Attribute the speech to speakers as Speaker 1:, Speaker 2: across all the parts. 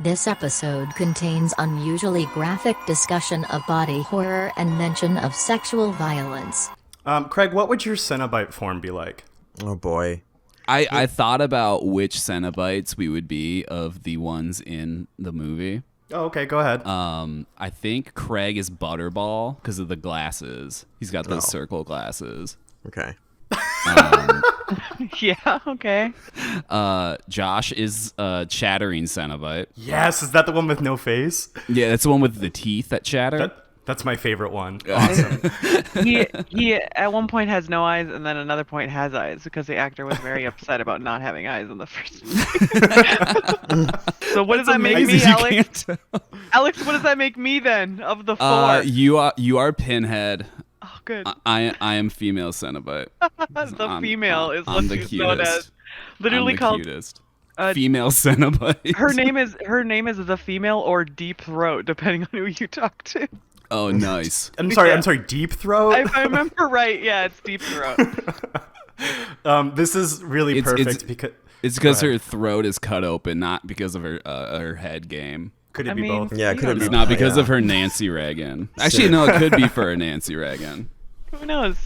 Speaker 1: This episode contains unusually graphic discussion of body horror and mention of sexual violence.
Speaker 2: Craig, what would your Cenobite form be like?
Speaker 3: Oh boy.
Speaker 4: I thought about which Cenobites we would be of the ones in the movie.
Speaker 2: Oh, okay, go ahead.
Speaker 4: I think Craig is Butterball because of the glasses. He's got those circle glasses.
Speaker 3: Okay.
Speaker 5: Yeah, okay.
Speaker 4: Josh is Chattering Cenobite.
Speaker 2: Yes, is that the one with no face?
Speaker 4: Yeah, that's the one with the teeth that chatter.
Speaker 2: That's my favorite one. Awesome.
Speaker 5: He at one point has no eyes and then another point has eyes because the actor was very upset about not having eyes in the first movie. So what does that make me, Alex? Alex, what does that make me then of the four?
Speaker 4: You are Pinhead.
Speaker 5: Oh, good.
Speaker 4: I am female Cenobite.
Speaker 5: The female is
Speaker 4: I'm
Speaker 5: what
Speaker 4: the
Speaker 5: she's known as.
Speaker 4: cutest.
Speaker 5: Literally
Speaker 4: I'm the
Speaker 5: called
Speaker 4: cutest. Female Cenobite.
Speaker 5: Her name is the female or Deep Throat, depending on who you talk to.
Speaker 4: Oh, nice.
Speaker 2: I'm sorry, Deep Throat?
Speaker 5: If I remember right, yeah, it's Deep Throat.
Speaker 2: This is really perfect because...
Speaker 4: It's because her throat is cut open, not because of her head game.
Speaker 2: Could it be both?
Speaker 3: Yeah, it could be.
Speaker 4: It's not because of her Nancy Reagan. Actually, no, it could be for her Nancy Reagan.
Speaker 5: Who knows?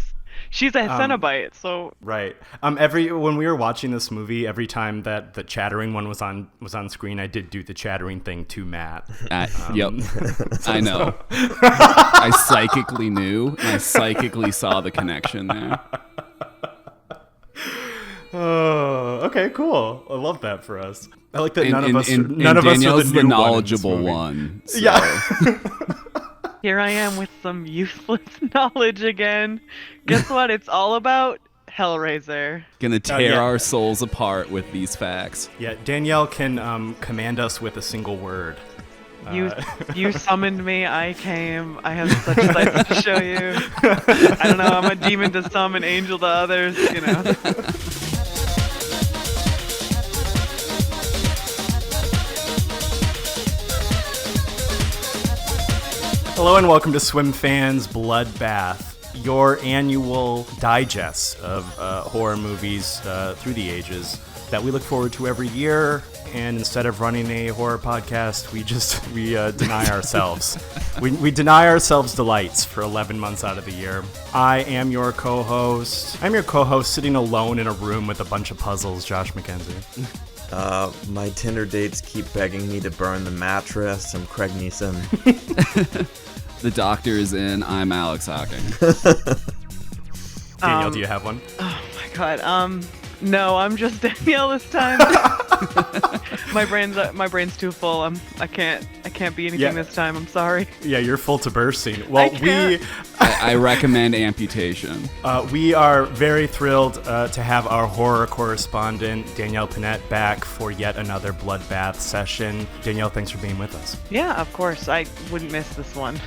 Speaker 5: She's a Cenobite, so...
Speaker 2: Right. When we were watching this movie, every time that the chattering one was on screen, I did do the chattering thing to Matt.
Speaker 4: Yep. I know. I psychically knew, and I psychically saw the connection there.
Speaker 2: Oh, okay, cool. I love that for us. I like that none of us are
Speaker 4: Danielle's
Speaker 2: the
Speaker 4: the knowledgeable
Speaker 2: one.
Speaker 4: So.
Speaker 2: Yeah.
Speaker 5: Here I am with some useless knowledge again. Guess what? It's all about Hellraiser.
Speaker 4: Gonna tear our souls apart with these facts.
Speaker 2: Yeah, Danielle can command us with a single word.
Speaker 5: You summoned me, I came, I have such sights to show you. I don't know, I'm a demon to some, an angel to others, you know.
Speaker 2: Hello and welcome to Swimfans Bloodbath, your annual digest of horror movies through the ages that we look forward to every year. And instead of running a horror podcast, we deny ourselves. We deny ourselves delights for 11 months out of the year. I am your co-host. I'm your co-host sitting alone in a room with a bunch of puzzles, Josh McKenzie.
Speaker 3: My Tinder dates keep begging me to burn the mattress. I'm Craig Neeson.
Speaker 4: The doctor is in. I'm Alex Hawking.
Speaker 2: Danielle, do you have one?
Speaker 5: Oh my god. No, I'm just Danielle this time. My brain's too full. I can't be anything this time. I'm sorry.
Speaker 2: Yeah, you're full to bursting. Well,
Speaker 4: I recommend amputation.
Speaker 2: We are very thrilled to have our horror correspondent Danielle Panette back for yet another Bloodbath session. Danielle, thanks for being with us.
Speaker 5: Yeah, of course. I wouldn't miss this one.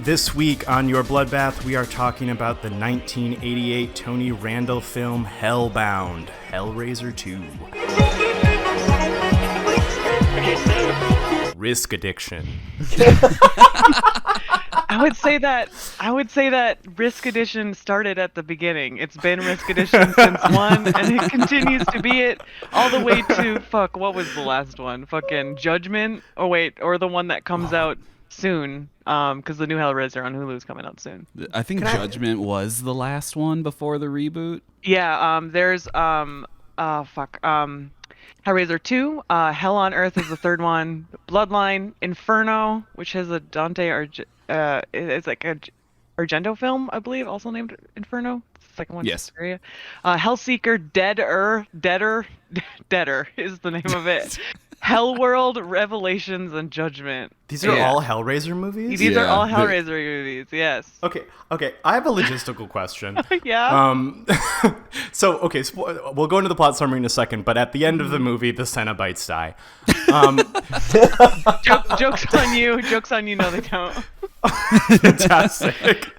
Speaker 2: This week on your Bloodbath, we are talking about the 1988 Tony Randall film Hellbound Hellraiser 2. Risk addiction.
Speaker 5: I would say that Risk Edition started at the beginning. It's been Risk Edition since 1, and it continues to be it all the way to what was the last one? Fucking Judgment? Or the one that comes out soon, because the new Hellraiser on Hulu is coming out soon.
Speaker 4: I think Judgment was the last one before the reboot.
Speaker 5: Yeah, there's Hellraiser 2, Hell on Earth is the third one, Bloodline, Inferno, which has a Dante it's like a Argento film, I believe, also named Inferno. It's the second one.
Speaker 4: Yes.
Speaker 5: Area. Hellseeker, Deader is the name of it. Hellworld, Revelations, and Judgment.
Speaker 2: These are all Hellraiser movies?
Speaker 5: These are all Hellraiser movies, yes.
Speaker 2: Okay. I have a logistical question.
Speaker 5: Yeah?
Speaker 2: So we'll go into the plot summary in a second, but at the end of the movie, the Cenobites die.
Speaker 5: Joke's on you, no they don't.
Speaker 2: Fantastic.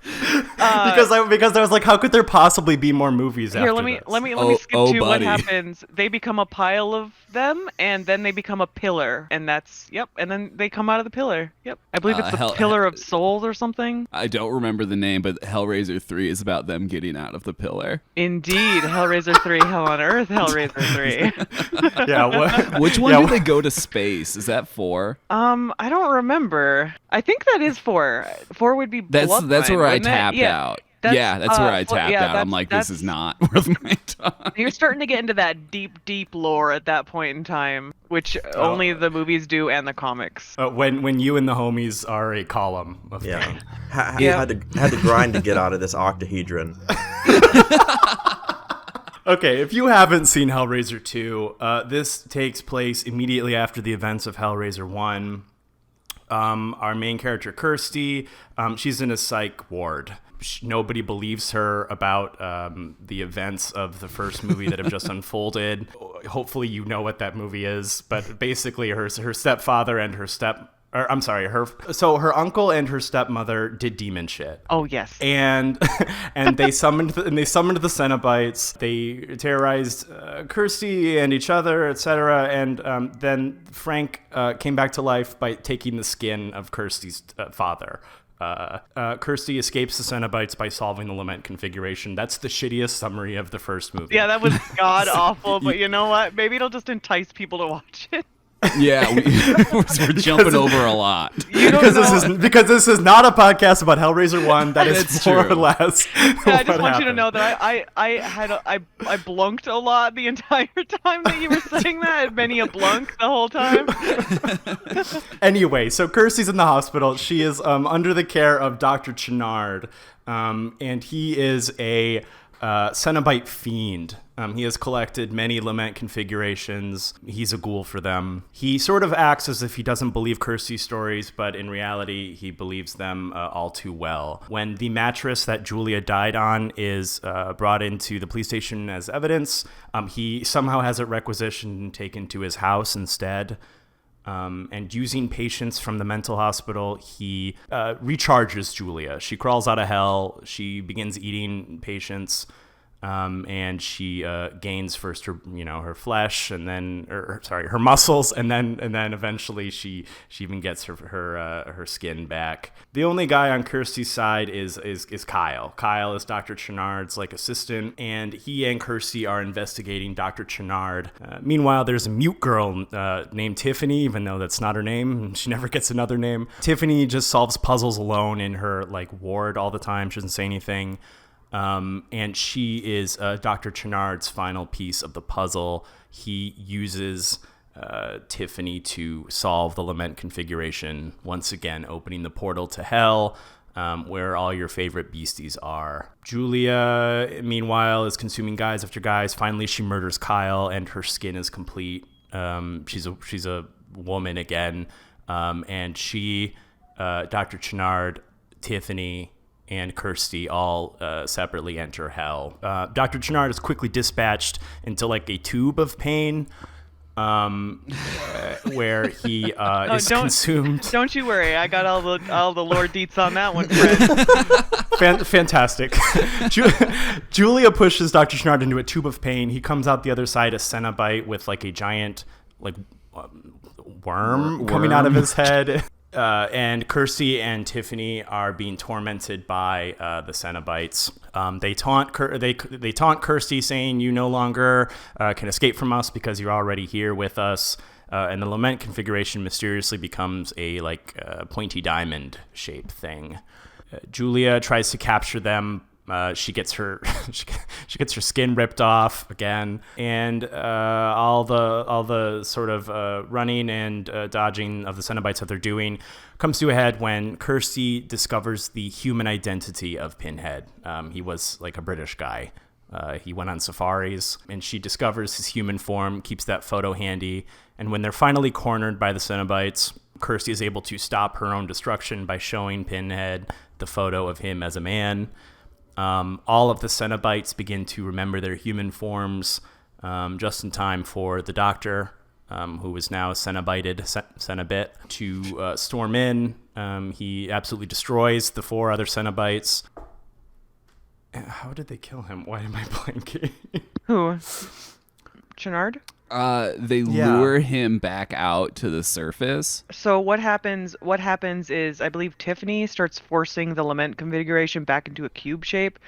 Speaker 2: Because I was like, how could there possibly be more movies after
Speaker 5: let me
Speaker 2: this?
Speaker 5: skip to what happens. They become a pile of them, and then they become a pillar, and and then they come out of the pillar. Yep, I believe it's the Pillar of Souls or something.
Speaker 4: I don't remember the name, but Hellraiser 3 is about them getting out of the pillar.
Speaker 5: Indeed, Hellraiser 3, Hell on Earth, Hellraiser 3.
Speaker 2: Yeah.
Speaker 4: Which one do they go to space? Is that 4?
Speaker 5: I don't remember. I think that is 4. 4 would be Bloodline,
Speaker 4: That's where I
Speaker 5: wouldn't it?
Speaker 4: tapped out. That's where I tapped out. I'm like, this is not worth my time.
Speaker 5: You're starting to get into that deep lore at that point in time, which only the movies do and the comics.
Speaker 2: When you and the homies are a column of pain.
Speaker 3: Had to grind to get out of this octahedron.
Speaker 2: Okay, if you haven't seen Hellraiser 2, this takes place immediately after the events of Hellraiser 1. Our main character, Kirsty, she's in a psych ward. Nobody believes her about the events of the first movie that have just unfolded. Hopefully you know what that movie is, but basically her stepfather and her uncle and her stepmother did demon shit.
Speaker 5: Oh yes.
Speaker 2: And they summoned the Cenobites. They terrorized Kirsty and each other, etc. And then Frank came back to life by taking the skin of Kirsty's father. Kirsty escapes the Cenobites by solving the lament configuration. That's the shittiest summary of the first movie.
Speaker 5: Yeah, that was god awful, but you know what? Maybe it'll just entice people to watch it.
Speaker 4: Yeah, we're jumping over a lot.
Speaker 2: Because this is not a podcast about Hellraiser 1. That is more or less.
Speaker 5: Yeah, I just want you to know that I blunked a lot the entire time that you were saying that. And many a blunk the whole time.
Speaker 2: Anyway, so Kirsty's in the hospital. She is under the care of Dr. Chenard, and he is a Cenobite fiend. He has collected many lament configurations. He's a ghoul for them. He sort of acts as if he doesn't believe Kirsty's stories, but in reality, he believes them all too well. When the mattress that Julia died on is brought into the police station as evidence, he somehow has it requisitioned and taken to his house instead. And using patients from the mental hospital, he recharges Julia. She crawls out of hell. She begins eating patients. And she gains first her flesh, and then her muscles, and then eventually she even gets her skin back. The only guy on Kirsty's side is Kyle. Kyle is Dr. Chenard's assistant, and he and Kirsty are investigating Dr. Chenard. Meanwhile, there's a mute girl named Tiffany, even though that's not her name. She never gets another name. Tiffany just solves puzzles alone in her ward all the time. She doesn't say anything. And she is Dr. Chenard's final piece of the puzzle. He uses Tiffany to solve the lament configuration, once again opening the portal to hell, where all your favorite beasties are. Julia, meanwhile, is consuming guys after guys. Finally, she murders Kyle, and her skin is complete. She's a woman again, and she, Dr. Chenard, Tiffany, and Kirsty all separately enter hell. Dr. Chenard is quickly dispatched into a tube of pain, where he is consumed.
Speaker 5: Don't you worry, I got all the lore deets on that one, Fred.
Speaker 2: Fantastic. Julia pushes Dr. Chenard into a tube of pain. He comes out the other side a Cenobite with a giant worm coming out of his head. And Kirsty and Tiffany are being tormented by the Cenobites. They taunt Kirsty, saying, "You no longer can escape from us because you're already here with us." And the lament configuration mysteriously becomes a pointy diamond shaped thing. Julia tries to capture them. She gets her skin ripped off again, and all the sort of running and dodging of the Cenobites that they're doing comes to a head when Kirsty discovers the human identity of Pinhead. He was a British guy. He went on safaris, and she discovers his human form, keeps that photo handy, and when they're finally cornered by the Cenobites, Kirsty is able to stop her own destruction by showing Pinhead the photo of him as a man. All of the Cenobites begin to remember their human forms just in time for the Doctor, who is now Cenobite, to storm in. He absolutely destroys the 4 other Cenobites. How did they kill him? Why am I blanking?
Speaker 5: Who? Chenard?
Speaker 4: They lure him back out to the surface.
Speaker 5: So what happens is, I believe Tiffany starts forcing the lament configuration back into a cube shape,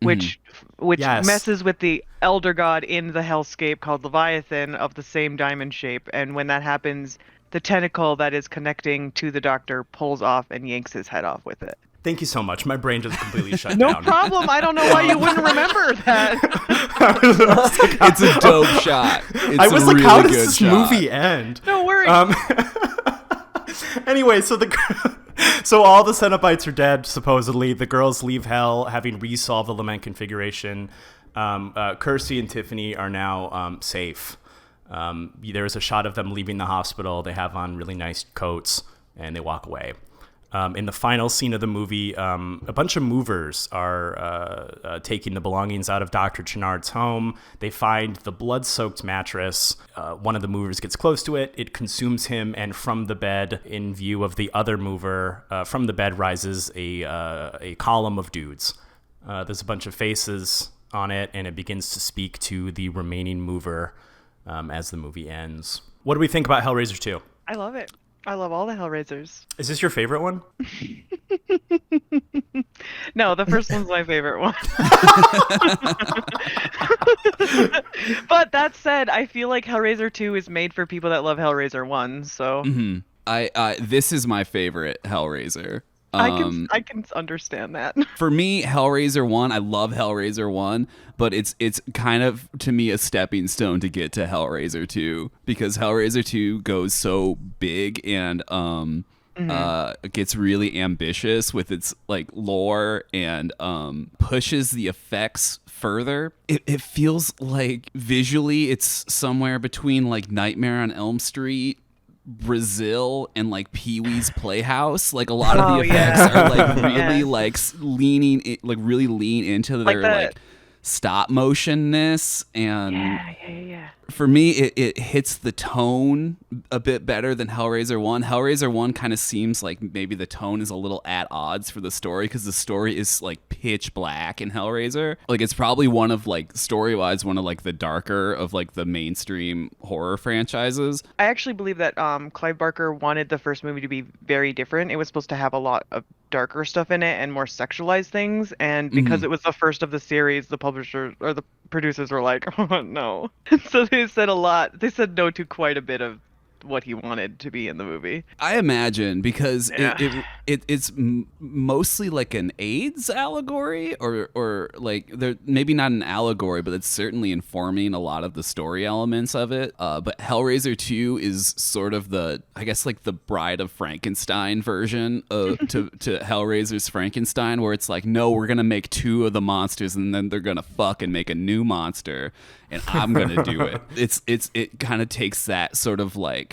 Speaker 5: which
Speaker 2: Yes.
Speaker 5: messes with the elder god in the hellscape called Leviathan of the same diamond shape. And when that happens, the tentacle that is connecting to the doctor pulls off and yanks his head off with it.
Speaker 2: Thank you so much. My brain just completely shut
Speaker 5: No
Speaker 2: down.
Speaker 5: problem. I don't know why you wouldn't remember that.
Speaker 4: It's a dope shot. It's
Speaker 2: I was
Speaker 4: a
Speaker 2: like,
Speaker 4: really
Speaker 2: how does
Speaker 4: good
Speaker 2: this
Speaker 4: shot.
Speaker 2: movie end?
Speaker 5: No worries.
Speaker 2: Anyway, so all the Cenobites are dead, supposedly. The girls leave hell, having resolved the lament configuration. Kirsty and Tiffany are now safe. There's a shot of them leaving the hospital. They have on really nice coats, and they walk away. In the final scene of the movie, a bunch of movers are taking the belongings out of Dr. Chenard's home. They find the blood-soaked mattress. One of the movers gets close to it. It consumes him, and from the bed, in view of the other mover, from the bed rises a column of dudes. There's a bunch of faces on it, and it begins to speak to the remaining mover as the movie ends. What do we think about Hellraiser 2?
Speaker 5: I love it. I love all the Hellraisers.
Speaker 2: Is this your favorite one?
Speaker 5: No, the first one's my favorite one. But that said, I feel like Hellraiser 2 is made for people that love Hellraiser 1, so
Speaker 4: This is my favorite Hellraiser.
Speaker 5: I can understand that.
Speaker 4: For me, Hellraiser 1, I love Hellraiser 1, but it's kind of, to me, a stepping stone to get to Hellraiser 2, because Hellraiser 2 goes so big and gets really ambitious with its like lore and pushes the effects further. It feels like visually it's somewhere between like Nightmare on Elm Street, Brazil, and like Pee-wee's Playhouse. Like a lot of the effects are like really like really lean into their like stop motionness, and for me it hits the tone a bit better than Hellraiser 1. Hellraiser 1 kind of seems like maybe the tone is a little at odds for the story, because the story is like pitch black in Hellraiser. Like it's probably one of like story-wise one of like the darker of like the mainstream horror franchises.
Speaker 5: I actually believe that Clive Barker wanted the first movie to be very different. It was supposed to have a lot of darker stuff in it and more sexualized things, and because it was the first of the series, the publishers or the producers were like, oh no. So they said no to quite a bit of what he wanted to be in the movie.
Speaker 4: I imagine, because it's mostly like an AIDS allegory, or like they're maybe not an allegory, but it's certainly informing a lot of the story elements of it. But Hellraiser 2 is sort of the, I guess, like the Bride of Frankenstein version to Hellraiser's Frankenstein, where it's like, no, we're gonna make two of the monsters and then they're gonna fuck and make a new monster, and I'm gonna do it. It kind of takes that sort of like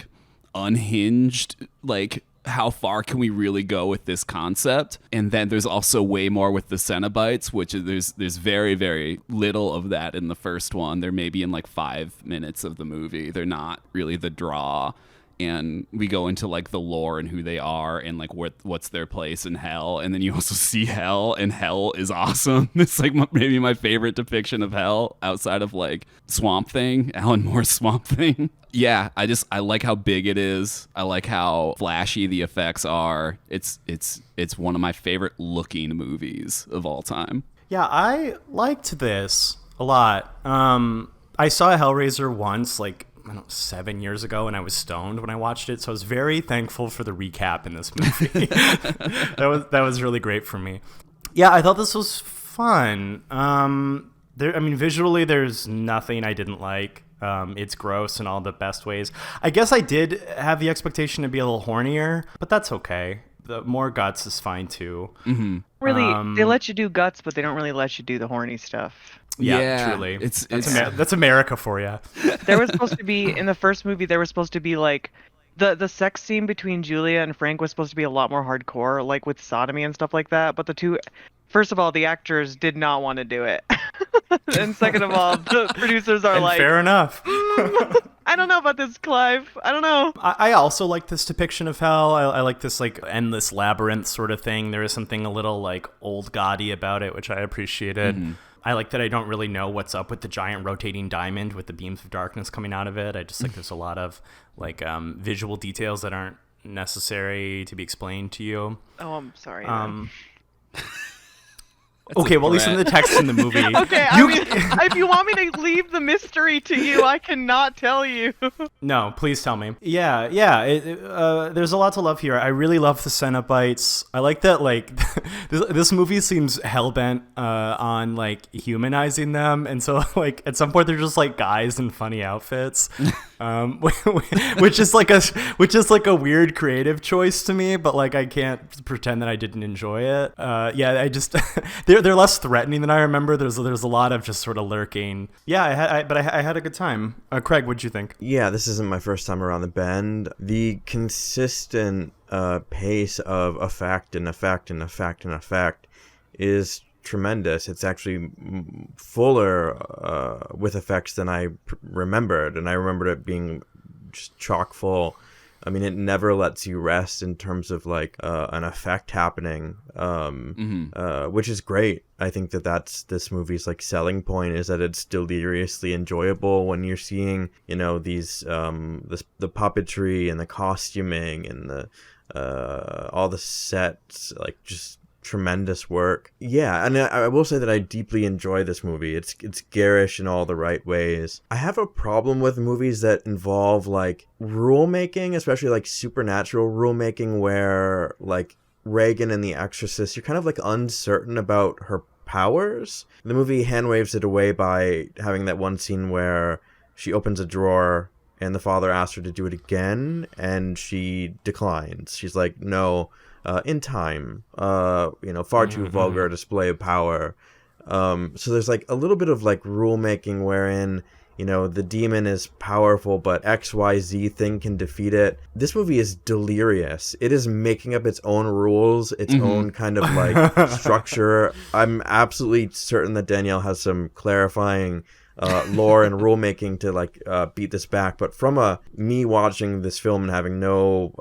Speaker 4: unhinged, like how far can we really go with this concept, and then there's also way more with the Cenobites, which is there's very, very little of that in the first one. They're maybe in like 5 minutes of the movie. They're not really the draw, and we go into like the lore and who they are and like what's their place in hell, and then you also see hell, and hell is awesome. It's like maybe my favorite depiction of hell outside of like Swamp Thing, Alan Moore's Swamp Thing. Yeah, I like how big it is. I like how flashy the effects are. It's one of my favorite looking movies of all time.
Speaker 2: Yeah, I liked this a lot. I saw Hellraiser once, like, I don't know, 7 years ago, and I was stoned when I watched it, so I was very thankful for the recap in this movie. That was really great for me. Yeah, I thought this was fun. Visually, there's nothing I didn't like. It's gross in all the best ways. I guess I did have the expectation to be a little hornier, but that's okay. The more guts is fine too.
Speaker 4: Mm-hmm.
Speaker 5: Really, they let you do guts, but they don't really let you do the horny stuff.
Speaker 2: Yeah, truly. That's America for you.
Speaker 5: There was supposed to be, in the first movie, there was supposed to be like the sex scene between Julia and Frank was supposed to be a lot more hardcore, like with sodomy and stuff like that. But first of all, the actors did not want to do it. And second of all, the producers are like,
Speaker 2: fair enough.
Speaker 5: I don't know about this, Clive. I don't know.
Speaker 2: I also like this depiction of hell. I like this like endless labyrinth sort of thing. There is something a little like old gaudy about it, which I appreciated. Mm-hmm. I like that I don't really know what's up with the giant rotating diamond with the beams of darkness coming out of it. I just like there's a lot of like visual details that aren't necessary to be explained to you.
Speaker 5: Oh, I'm sorry.
Speaker 2: Okay, well, at least in the text in the movie.
Speaker 5: Okay, I mean, if you want me to leave the mystery to you, I cannot tell you.
Speaker 2: No, please tell me. Yeah. There's a lot to love here. I really love the Cenobites. I like that, like, this movie seems hellbent on, like, humanizing them. And so, like, at some point, they're just, like, guys in funny outfits. Which is like a weird creative choice to me, but, like, I can't pretend that I didn't enjoy it. I just... They're less threatening than I remember. There's a lot of just sort of lurking. Yeah, I had a good time. Craig, what'd you think?
Speaker 3: Yeah, this isn't my first time around the bend. The consistent pace of effect and effect and effect and effect is tremendous. It's actually fuller with effects than I remembered, and I remembered it being just chock full. I mean, it never lets you rest in terms of like an effect happening, which is great. I think that's this movie's like selling point, is that it's deliriously enjoyable when you're seeing, you know, these the puppetry and the costuming and the all the sets, like just tremendous work. Yeah, and I will say that I deeply enjoy this movie. It's garish in all the right ways. I have a problem with movies that involve like rule making, especially like supernatural rule making, where like Reagan in The Exorcist, you're kind of like uncertain about her powers. The movie hand waves it away by having that one scene where she opens a drawer and the father asks her to do it again, and she declines. She's like, no, in time, far too vulgar display of power. So there's like a little bit of like rule making wherein, you know, the demon is powerful, but XYZ thing can defeat it. This movie is delirious. It is making up its own rules, its own kind of like structure. I'm absolutely certain that Danielle has some clarifying lore and rule making to like beat this back, but from me watching this film and having no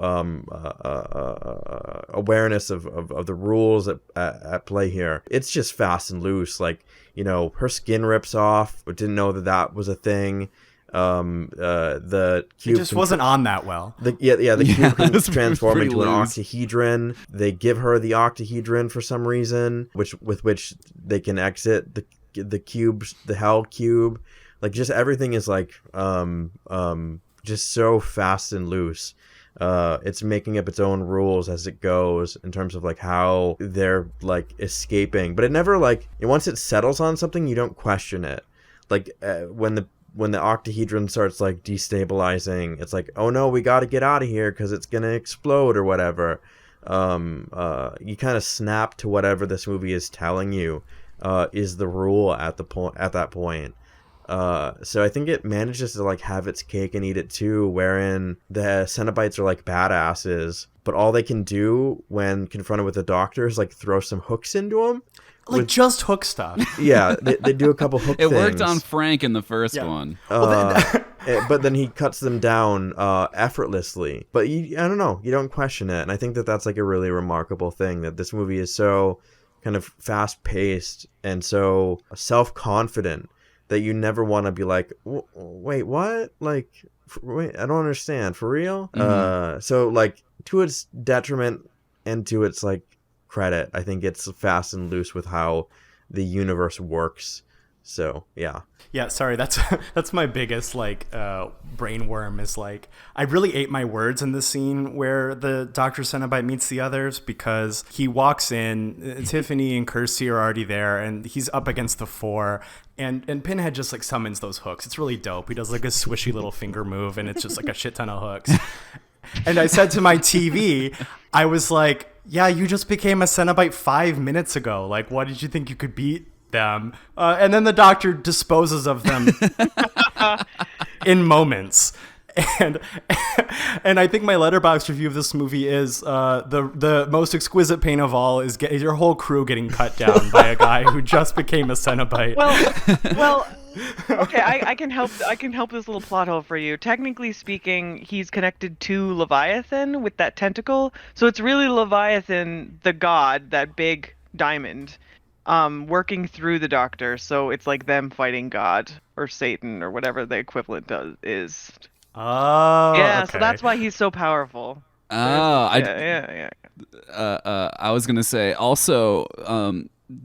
Speaker 3: awareness of the rules at play here, it's just fast and loose. Like, you know, her skin rips off, but didn't know that was a thing. The cube
Speaker 2: it just wasn't on that well.
Speaker 3: The cube can transform into an
Speaker 4: loose.
Speaker 3: octahedron. They give her the octahedron for some reason, with which they can exit the cubes, the hell cube. Like, just everything is like just so fast and loose. It's making up its own rules as it goes in terms of like how they're like escaping, but it never like, once it settles on something, you don't question it. Like when the octahedron starts like destabilizing, it's like, oh no, we got to get out of here because it's gonna explode or whatever. You kind of snap to whatever this movie is telling you is the rule at that point. So I think it manages to like have its cake and eat it too, wherein the Cenobites are like badasses, but all they can do when confronted with the doctor is like throw some hooks into them.
Speaker 2: Like just hook stuff.
Speaker 3: Yeah, they do a couple hook
Speaker 4: It
Speaker 3: things.
Speaker 4: worked on Frank in the first one.
Speaker 3: But then he cuts them down effortlessly. But I don't know, you don't question it. And I think that's like a really remarkable thing, that this movie is so kind of fast-paced and so self-confident that you never want to be like, wait, what? Like, wait, I don't understand. For real? So, like, to its detriment and to its, like, credit, I think it's fast and loose with how the universe works. So, yeah.
Speaker 2: Yeah, sorry, that's my biggest, like, brain worm is, like, I really ate my words in the scene where the Dr. Cenobite meets the others, because he walks in, Tiffany and Kirsty are already there, and he's up against the four, and Pinhead just, like, summons those hooks. It's really dope. He does, like, a swishy little finger move, and it's just, like, a shit ton of hooks. And I said to my TV, I was like, yeah, you just became a Cenobite 5 minutes ago. Like, what did you think you could beat them? And then the doctor disposes of them in moments. And I think my Letterboxd review of this movie is the most exquisite pain of all is your whole crew getting cut down by a guy who just became a Cenobite.
Speaker 5: Well, okay, I can help this little plot hole for you. Technically speaking, he's connected to Leviathan with that tentacle, so it's really Leviathan, the god, that big diamond. working through the Doctor, so it's like them fighting God or Satan or whatever the equivalent is.
Speaker 2: Oh,
Speaker 5: Yeah,
Speaker 2: okay.
Speaker 5: so that's why he's so powerful.
Speaker 4: Oh,
Speaker 5: Yeah.
Speaker 4: I was gonna say also,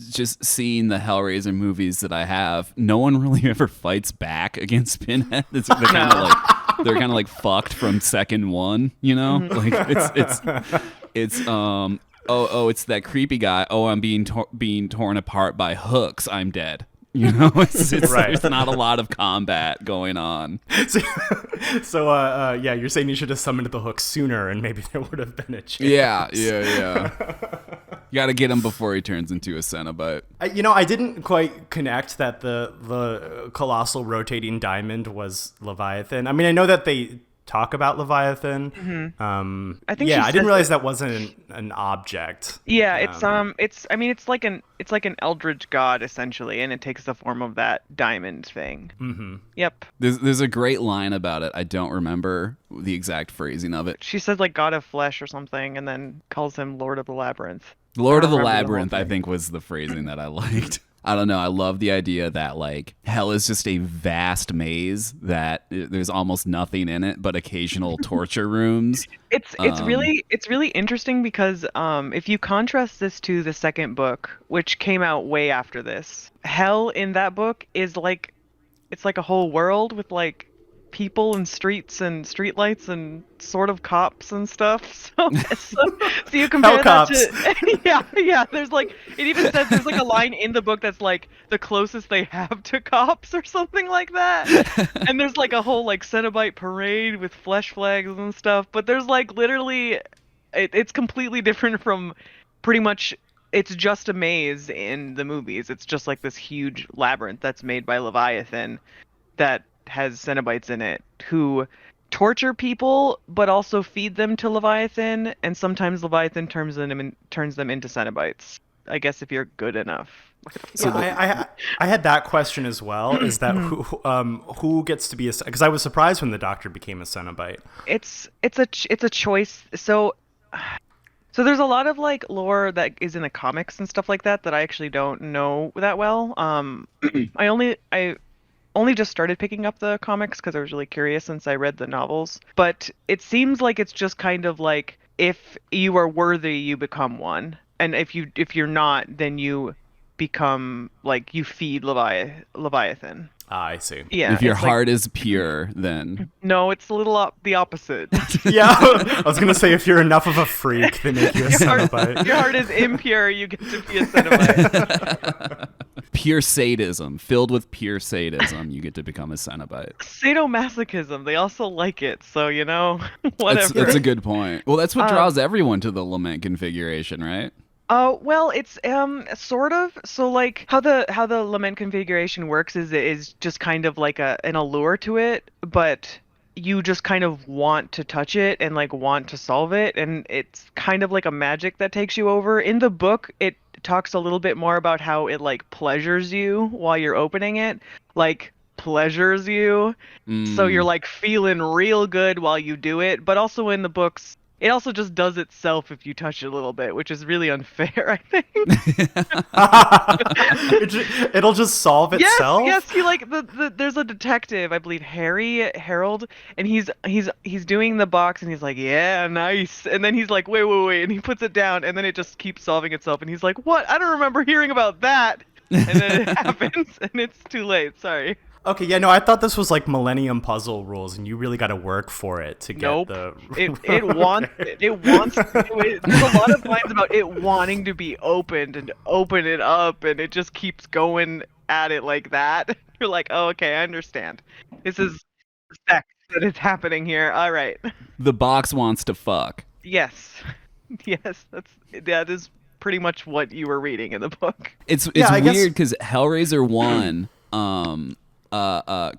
Speaker 4: just seeing the Hellraiser movies that I have, no one really ever fights back against Pinhead. They're kind of like fucked from second one, you know? Like it's it's that creepy guy. Oh, I'm being torn apart by hooks. I'm dead. You know,
Speaker 2: Right.
Speaker 4: There's not a lot of combat going on.
Speaker 2: So, yeah, you're saying you should have summoned the hook sooner, and maybe there would have been a chance.
Speaker 4: Yeah. You got to get him before he turns into a Cenobite.
Speaker 2: I didn't quite connect that the colossal rotating diamond was Leviathan. I mean, I know that they talk about Leviathan.
Speaker 5: I think
Speaker 2: I didn't
Speaker 5: says
Speaker 2: realize that wasn't an object.
Speaker 5: Yeah, it's like an eldritch god essentially, and it takes the form of that diamond thing. Mm-hmm. Yep.
Speaker 4: There's a great line about it. I don't remember the exact phrasing of it.
Speaker 5: She says like god of flesh or something, and then calls him Lord of the Labyrinth.
Speaker 4: Lord of the
Speaker 5: remember the whole
Speaker 4: Labyrinth, I
Speaker 5: thing.
Speaker 4: think, was the phrasing that I liked. I don't know. I love the idea that like hell is just a vast maze that there's almost nothing in it but occasional torture rooms.
Speaker 5: It's really interesting because if you contrast this to the second book, which came out way after this, hell in that book is like it's like a whole world with like people and streets and streetlights and sort of cops and stuff. So you compare that to yeah. There's like it even says there's like a line in the book that's like the closest they have to cops or something like that. And there's like a whole like Cenobite parade with flesh flags and stuff. But there's like literally, it's completely different from pretty much. It's just a maze in the movies. It's just like this huge labyrinth that's made by Leviathan that has Cenobites in it who torture people but also feed them to Leviathan, and sometimes Leviathan turns them into Cenobites, I guess, if you're good enough.
Speaker 2: So I had that question as well. Is that who gets to be a? Because I was surprised when the Doctor became a Cenobite.
Speaker 5: It's a choice. So there's a lot of like lore that is in the comics and stuff like that I actually don't know that well. I only just started picking up the comics because I was really curious since I read the novels. But it seems like it's just kind of like if you are worthy, you become one, and if you're not, then you become like you feed Leviathan.
Speaker 2: I see.
Speaker 5: Yeah.
Speaker 4: If your
Speaker 5: it's like-
Speaker 4: heart is pure, then
Speaker 5: No, it's a little the opposite.
Speaker 2: Yeah, I was gonna say if you're enough of a freak, they make you a Cenobite.
Speaker 5: Your heart is impure, you get to be a Cenobite.
Speaker 4: pure sadism, filled with pure sadism, you get to become a Cenobite.
Speaker 5: Sadomasochism, they also like it, so whatever.
Speaker 4: That's a good point. Well, that's what draws everyone to the lament configuration, right?
Speaker 5: Well, it's sort of. So like how the lament configuration works is just kind of like an allure to it, but you just kind of want to touch it and like want to solve it, and it's kind of like a magic that takes you over. In the book, it talks a little bit more about how it like pleasures you while you're opening it, like pleasures you. So you're like feeling real good while you do it, but also in the books it also just does itself if you touch it a little bit, which is really unfair, I think.
Speaker 2: It'll just solve itself.
Speaker 5: Yes. He like there's a detective, I believe Harold, and he's doing the box, and he's like, yeah, nice, and then he's like, wait, and he puts it down, and then it just keeps solving itself, and he's like, what? I don't remember hearing about that, and then it happens, and it's too late. Sorry.
Speaker 2: Okay, yeah, no, I thought this was like Millennium Puzzle rules, and you really got to work for it to get the.
Speaker 5: It wants. There's a lot of lines about it wanting to be opened and open it up, and it just keeps going at it like that. You're like, oh, okay, I understand. This is sex that is happening here. All right.
Speaker 4: The box wants to fuck.
Speaker 5: Yes, that is pretty much what you were reading in the book.
Speaker 4: It's
Speaker 2: I guess-
Speaker 4: weird because Hellraiser 1,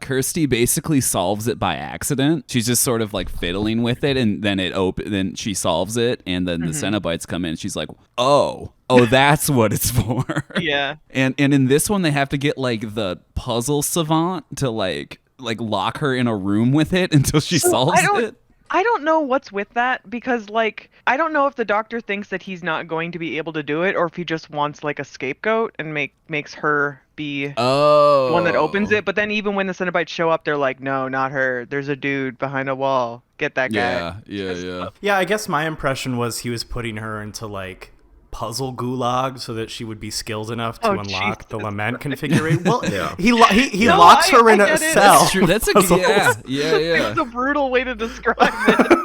Speaker 4: Kirsty basically solves it by accident. She's just sort of like fiddling with it, and then then she solves it, and then the Cenobites come in, and she's like, oh, that's what it's for.
Speaker 5: Yeah.
Speaker 4: And in this one, they have to get like the puzzle savant to like lock her in a room with it until she solves it.
Speaker 5: I don't know what's with that because, like, I don't know if the doctor thinks that he's not going to be able to do it or if he just wants, like, a scapegoat and makes her be the one that opens
Speaker 4: Oh.
Speaker 5: it. But then even when the Cenobites show up, they're like, no, not her. There's a dude behind a wall. Get that guy.
Speaker 4: Yeah.
Speaker 2: Yeah, I guess my impression was he was putting her into like puzzle gulag so that she would be skilled enough to unlock the lament configuration. Well, he
Speaker 5: No,
Speaker 2: locks her in
Speaker 5: I
Speaker 2: a
Speaker 5: get it.
Speaker 2: cell.
Speaker 4: That's true. That's a yeah.
Speaker 5: It's a brutal way to describe it.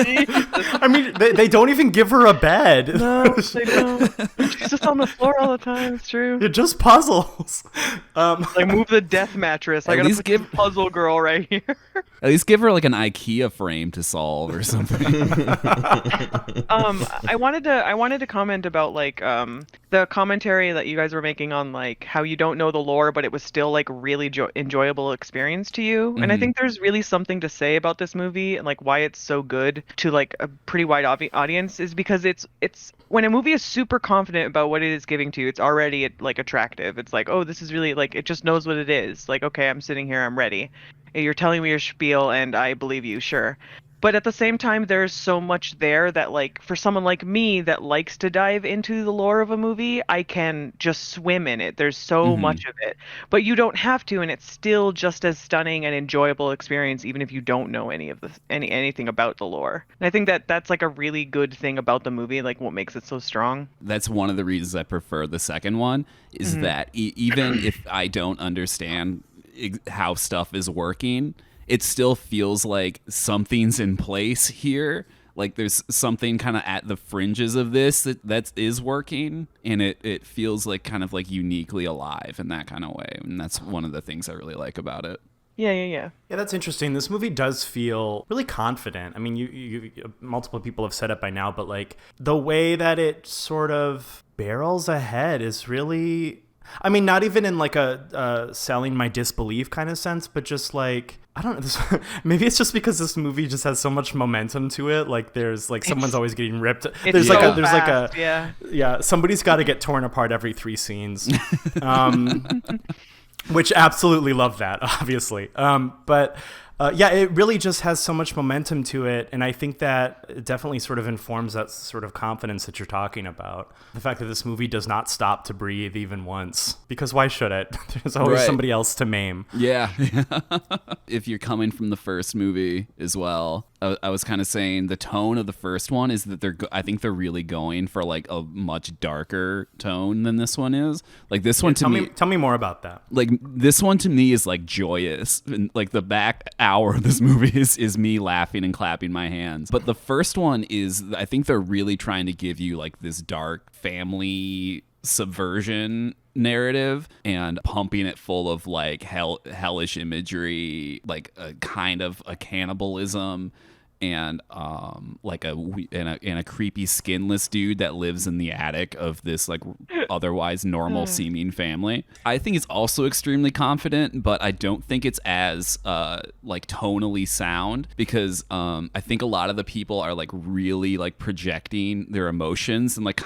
Speaker 5: Jesus.
Speaker 2: I mean, they don't even give her a bed.
Speaker 5: No, they don't. She's just on the floor all the time. It's true.
Speaker 2: It just puzzles.
Speaker 5: Like, move the death mattress. I
Speaker 4: At
Speaker 5: gotta
Speaker 4: least
Speaker 5: put
Speaker 4: give-
Speaker 5: this puzzle girl right here.
Speaker 4: At least give her like an IKEA frame to solve or something.
Speaker 5: I wanted to comment about like the commentary that you guys were making on like how you don't know the lore, but it was still like really enjoyable experience to you. And I think there's really something to say about this movie and like why it's so good to like a pretty wide audience is because it's when a movie is super confident about what it is giving to you, it's already like attractive. It's like, oh, this is really like it just knows what it is. Like, okay, I'm sitting here, I'm ready. You're telling me your spiel and I believe you, sure. But at the same time, there's so much there that, like, for someone like me that likes to dive into the lore of a movie, I can just swim in it. There's so much of it. But you don't have to, and it's still just as stunning and enjoyable experience, even if you don't know anything about the lore. And I think that that's, like, a really good thing about the movie, like, what makes it so strong.
Speaker 4: That's one of the reasons I prefer the second one, is that even if I don't understand how stuff is working, it still feels like something's in place here. Like there's something kind of at the fringes of this that is working, and it feels like kind of like uniquely alive in that kind of way. And that's one of the things I really like about it.
Speaker 5: Yeah.
Speaker 2: Yeah, that's interesting. This movie does feel really confident. I mean, you multiple people have said it by now, but like the way that it sort of barrels ahead is really, I mean, not even in like a selling my disbelief kind of sense, but just like, I don't know, maybe it's just because this movie just has so much momentum to it. Like there's like someone's always getting ripped. There's
Speaker 5: so
Speaker 2: like
Speaker 5: fast,
Speaker 2: yeah, somebody's got to get torn apart every 3 scenes. Which absolutely love that, obviously. But yeah, it really just has so much momentum to it. And I think that it definitely sort of informs that sort of confidence that you're talking about. The fact that this movie does not stop to breathe even once. Because why should it? There's always somebody else to maim.
Speaker 4: Yeah. If you're coming from the first movie as well, I was kind of saying the tone of the first one is that I think they're really going for like a much darker tone than this one is. Like this one to
Speaker 2: tell me more about that.
Speaker 4: Like this one to me is like joyous, and like the back hour of this movie is me laughing and clapping my hands. But the first one is, I think they're really trying to give you like this dark family subversion narrative and pumping it full of like hellish imagery, like a kind of a cannibalism, and like a creepy skinless dude that lives in the attic of this like otherwise normal seeming family. I think it's also extremely confident, but I don't think it's as like tonally sound, because I think a lot of the people are like really like projecting their emotions and like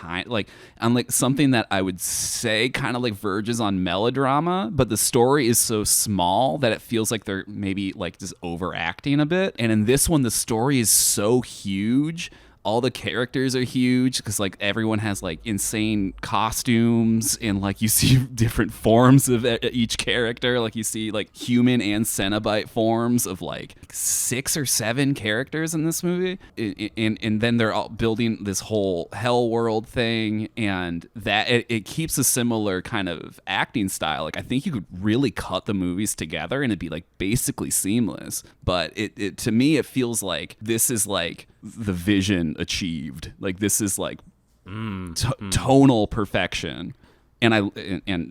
Speaker 4: on like something that I would say kind of like verges on melodrama, but the story is so small that it feels like they're maybe like just overacting a bit. And in this one, the story is so huge. All the characters are huge because like everyone has like insane costumes, and like you see different forms of each character. Like you see like human and Cenobite forms of like 6 or 7 characters in this movie, and then they're all building this whole hell world thing, and that it keeps a similar kind of acting style. Like I think you could really cut the movies together and it'd be like basically seamless. But it to me it feels like this is like the vision achieved. Like this is like tonal perfection. And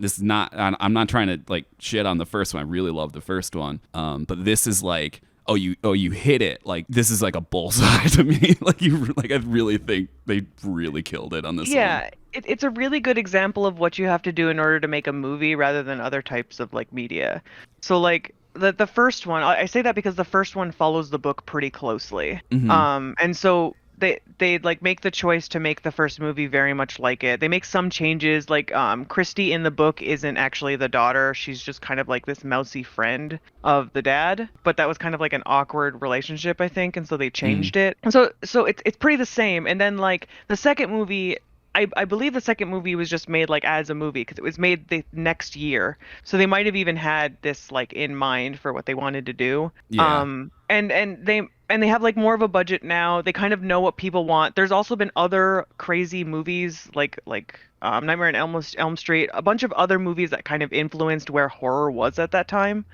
Speaker 4: this is not, I'm not trying to like shit on the first one. I really love the first one. But this is like, oh you hit it. Like this is like a bullseye to me. I really think they really killed it on this one.
Speaker 5: Yeah, it's a really good example of what you have to do in order to make a movie rather than other types of like media. So like the first one, I say that because the first one follows the book pretty closely. And so they like make the choice to make the first movie very much like it. They make some changes, like Christy in the book isn't actually the daughter. She's just kind of like this mousy friend of the dad, but that was kind of like an awkward relationship, I think, and so they changed it. And so it's pretty the same. And then like the second movie, I believe the second movie was just made like as a movie because it was made the next year. So they might have even had this like in mind for what they wanted to do.
Speaker 4: Yeah.
Speaker 5: And they have like more of a budget now. They kind of know what people want. There's also been other crazy movies like Nightmare on Elm Street, a bunch of other movies that kind of influenced where horror was at that time.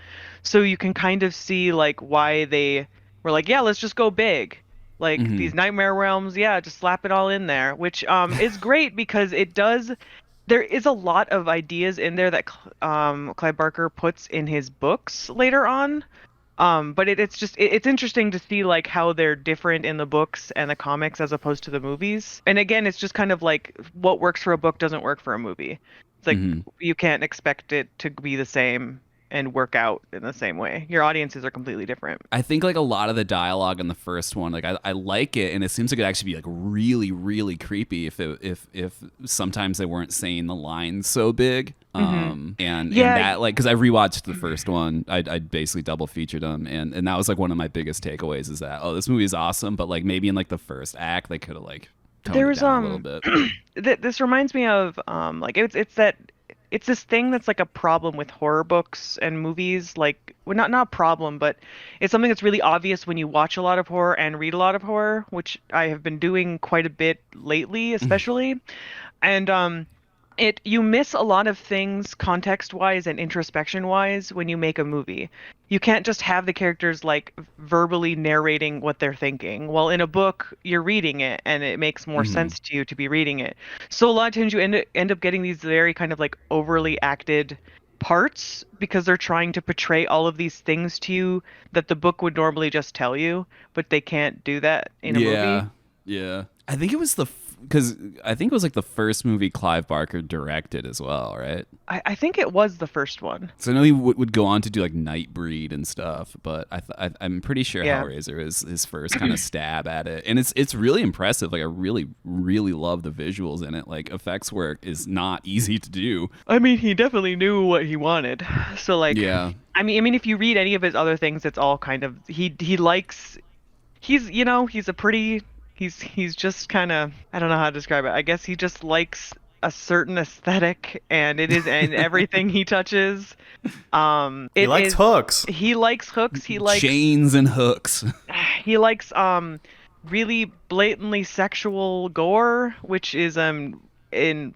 Speaker 5: So you can kind of see like why they were like, yeah, let's just go big. Like these nightmare realms, yeah, just slap it all in there, which is great because there is a lot of ideas in there that Clive Barker puts in his books later on. But it's interesting to see like how they're different in the books and the comics as opposed to the movies. And again, it's just kind of like what works for a book doesn't work for a movie. It's like you can't expect it to be the same and work out in the same way. Your audiences are completely different.
Speaker 4: I think like a lot of the dialogue in the first one, like I like it, and it seems like it'd actually be like really, really creepy if sometimes they weren't saying the lines so big. And that like because I rewatched the first one, I basically double featured them, and that was like one of my biggest takeaways is that this movie is awesome, but like maybe in like the first act they could have like toned it down a little bit.
Speaker 5: This reminds me of like it's this thing that's like a problem with horror books and movies, like well, not a problem, but it's something that's really obvious when you watch a lot of horror and read a lot of horror, which I have been doing quite a bit lately, especially. And you miss a lot of things context-wise and introspection-wise when you make a movie. You can't just have the characters like verbally narrating what they're thinking. Well, in a book, you're reading it, and it makes more sense to you to be reading it. So a lot of times you end up getting these very kind of like overly acted parts because they're trying to portray all of these things to you that the book would normally just tell you, but they can't do that in a movie.
Speaker 4: Yeah. I think it was because I think it was like the first movie Clive Barker directed as well, right?
Speaker 5: I think it was the first one.
Speaker 4: So I know he would go on to do like Nightbreed and stuff, but I'm pretty sure Hellraiser is his first kind of stab at it, and it's really impressive. Like I really, really love the visuals in it. Like effects work is not easy to do.
Speaker 5: I mean, he definitely knew what he wanted. So like,
Speaker 4: yeah.
Speaker 5: I mean, if you read any of his other things, it's all kind of he's just kind of, I don't know how to describe it. I guess he just likes a certain aesthetic, and it is in everything he touches.
Speaker 2: He likes hooks.
Speaker 5: He likes hooks. He likes
Speaker 4: chains and hooks.
Speaker 5: He likes really blatantly sexual gore, which is in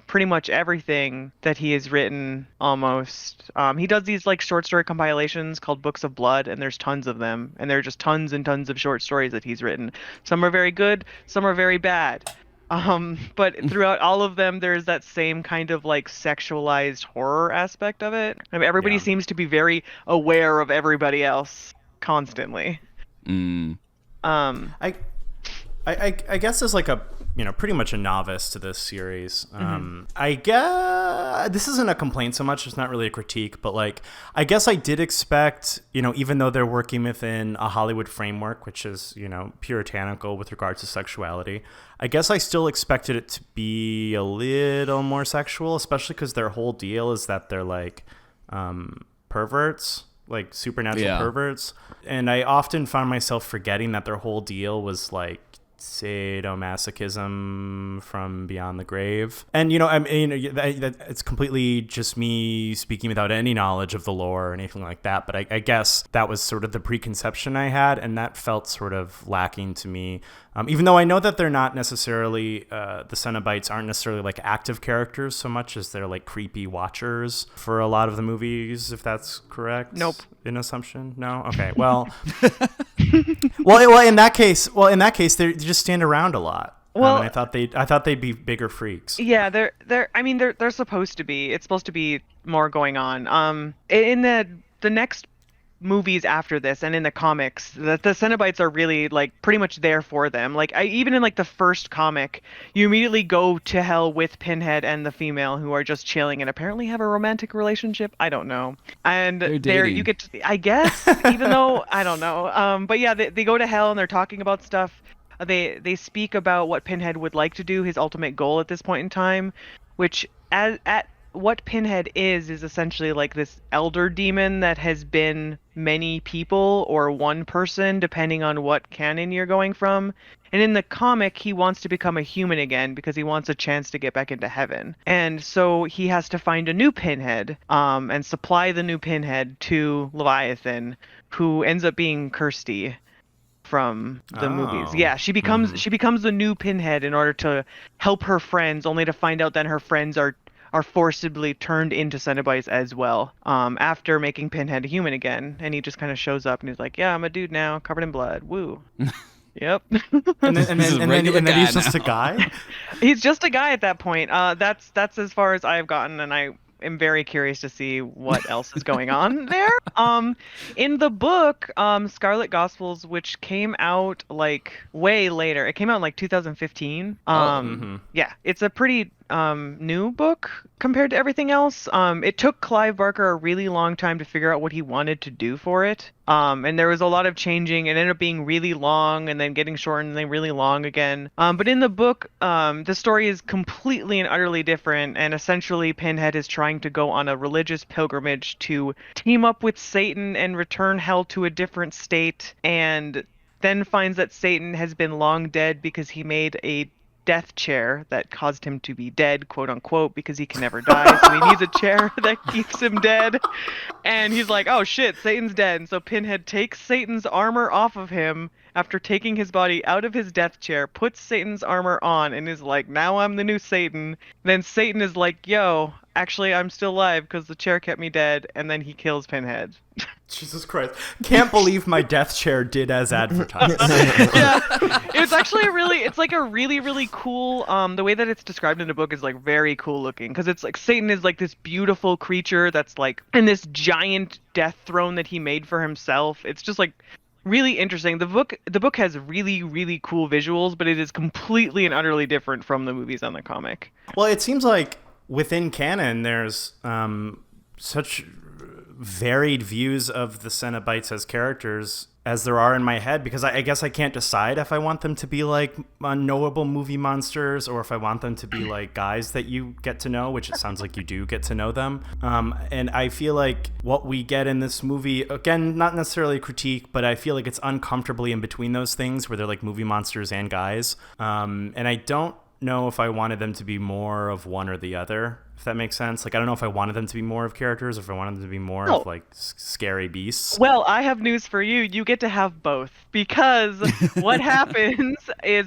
Speaker 5: pretty much everything that he has written almost. He does these like short story compilations called Books of Blood, and there's tons of them, and there are just tons and tons of short stories that he's written. Some are very good, some are very bad. But throughout all of them, there's that same kind of like sexualized horror aspect of it. I mean, everybody seems to be very aware of everybody else constantly.
Speaker 2: I guess as like a pretty much a novice to this series. I guess this isn't a complaint so much. It's not really a critique, but like I guess I did expect, even though they're working within a Hollywood framework, which is puritanical with regards to sexuality, I guess I still expected it to be a little more sexual, especially because their whole deal is that they're like perverts. Like supernatural perverts. And I often found myself forgetting that their whole deal was like sadomasochism from beyond the grave. And I mean it's completely just me speaking without any knowledge of the lore or anything like that, but I guess that was sort of the preconception I had, and that felt sort of lacking to me. Even though I know that they're not necessarily the Cenobites aren't necessarily like active characters so much as they're like creepy watchers for a lot of the movies, if that's correct.
Speaker 5: Nope.
Speaker 2: An assumption? No? Okay. Well, well, in that case, they just stand around a lot. Well, and I thought they'd be bigger freaks.
Speaker 5: Yeah, they're supposed to be. It's supposed to be more going on. In the next movies after this and in the comics, the Cenobites are really like pretty much there for them. Like even in like the first comic, you immediately go to hell with Pinhead and the female who are just chilling and apparently have a romantic relationship. I don't know. And there you get to, I guess, even though I don't know. But yeah, they go to hell and they're talking about stuff. they speak about what Pinhead would like to do, his ultimate goal at this point in time, which at what Pinhead is essentially like this elder demon that has been many people or one person, depending on what canon you're going from. And in the comic, he wants to become a human again because he wants a chance to get back into heaven. And so he has to find a new Pinhead, and supply the new Pinhead to Leviathan, who ends up being Kirsty from the movies. Yeah, she becomes the new Pinhead in order to help her friends, only to find out then her friends are forcibly turned into Cenobites as well, after making Pinhead a human again. And he just kind of shows up and he's like, yeah, I'm a dude now, covered in blood. Woo. Yep.
Speaker 2: and then he's just a guy?
Speaker 5: He's just a guy at that point. That's as far as I've gotten, and I am very curious to see what else is going on there. In the book, Scarlet Gospels, which came out like way later, it came out in like 2015. Yeah, it's a pretty new book compared to everything else. It took Clive Barker a really long time to figure out what he wanted to do for it. And there was a lot of changing. It ended up being really long and then getting shortened and then really long again. But in the book, the story is completely and utterly different. And essentially, Pinhead is trying to go on a religious pilgrimage to team up with Satan and return hell to a different state. And then finds that Satan has been long dead because he made a death chair that caused him to be dead, quote unquote, because he can never die. So he needs a chair that keeps him dead. And he's like, oh shit, Satan's dead. And so Pinhead takes Satan's armor off of him after taking his body out of his death chair, puts Satan's armor on, and is like, now I'm the new Satan. Then Satan is like, yo, actually, I'm still alive because the chair kept me dead. And then he kills Pinhead.
Speaker 2: Jesus Christ. Can't believe my death chair did as advertised.
Speaker 5: Yeah. It's actually it's like a really, really cool, the way that it's described in the book is like very cool looking, because it's like Satan is like this beautiful creature that's like in this giant death throne that he made for himself. It's just like really interesting. The book has really, really cool visuals, but it is completely and utterly different from the movies and the comic.
Speaker 2: Well, it seems like within canon, there's such varied views of the Cenobites as characters as there are in my head, because I guess I can't decide if I want them to be like unknowable movie monsters or if I want them to be like guys that you get to know, which it sounds like you do get to know them. And I feel like what we get in this movie, again, not necessarily a critique, but I feel like it's uncomfortably in between those things where they're like movie monsters and guys. And I don't know if I wanted them to be more of one or the other, if that makes sense. Like, I don't know if I wanted them to be more of characters or if I wanted them to be more of like scary beasts.
Speaker 5: Well, I have news for you. You get to have both, because what happens is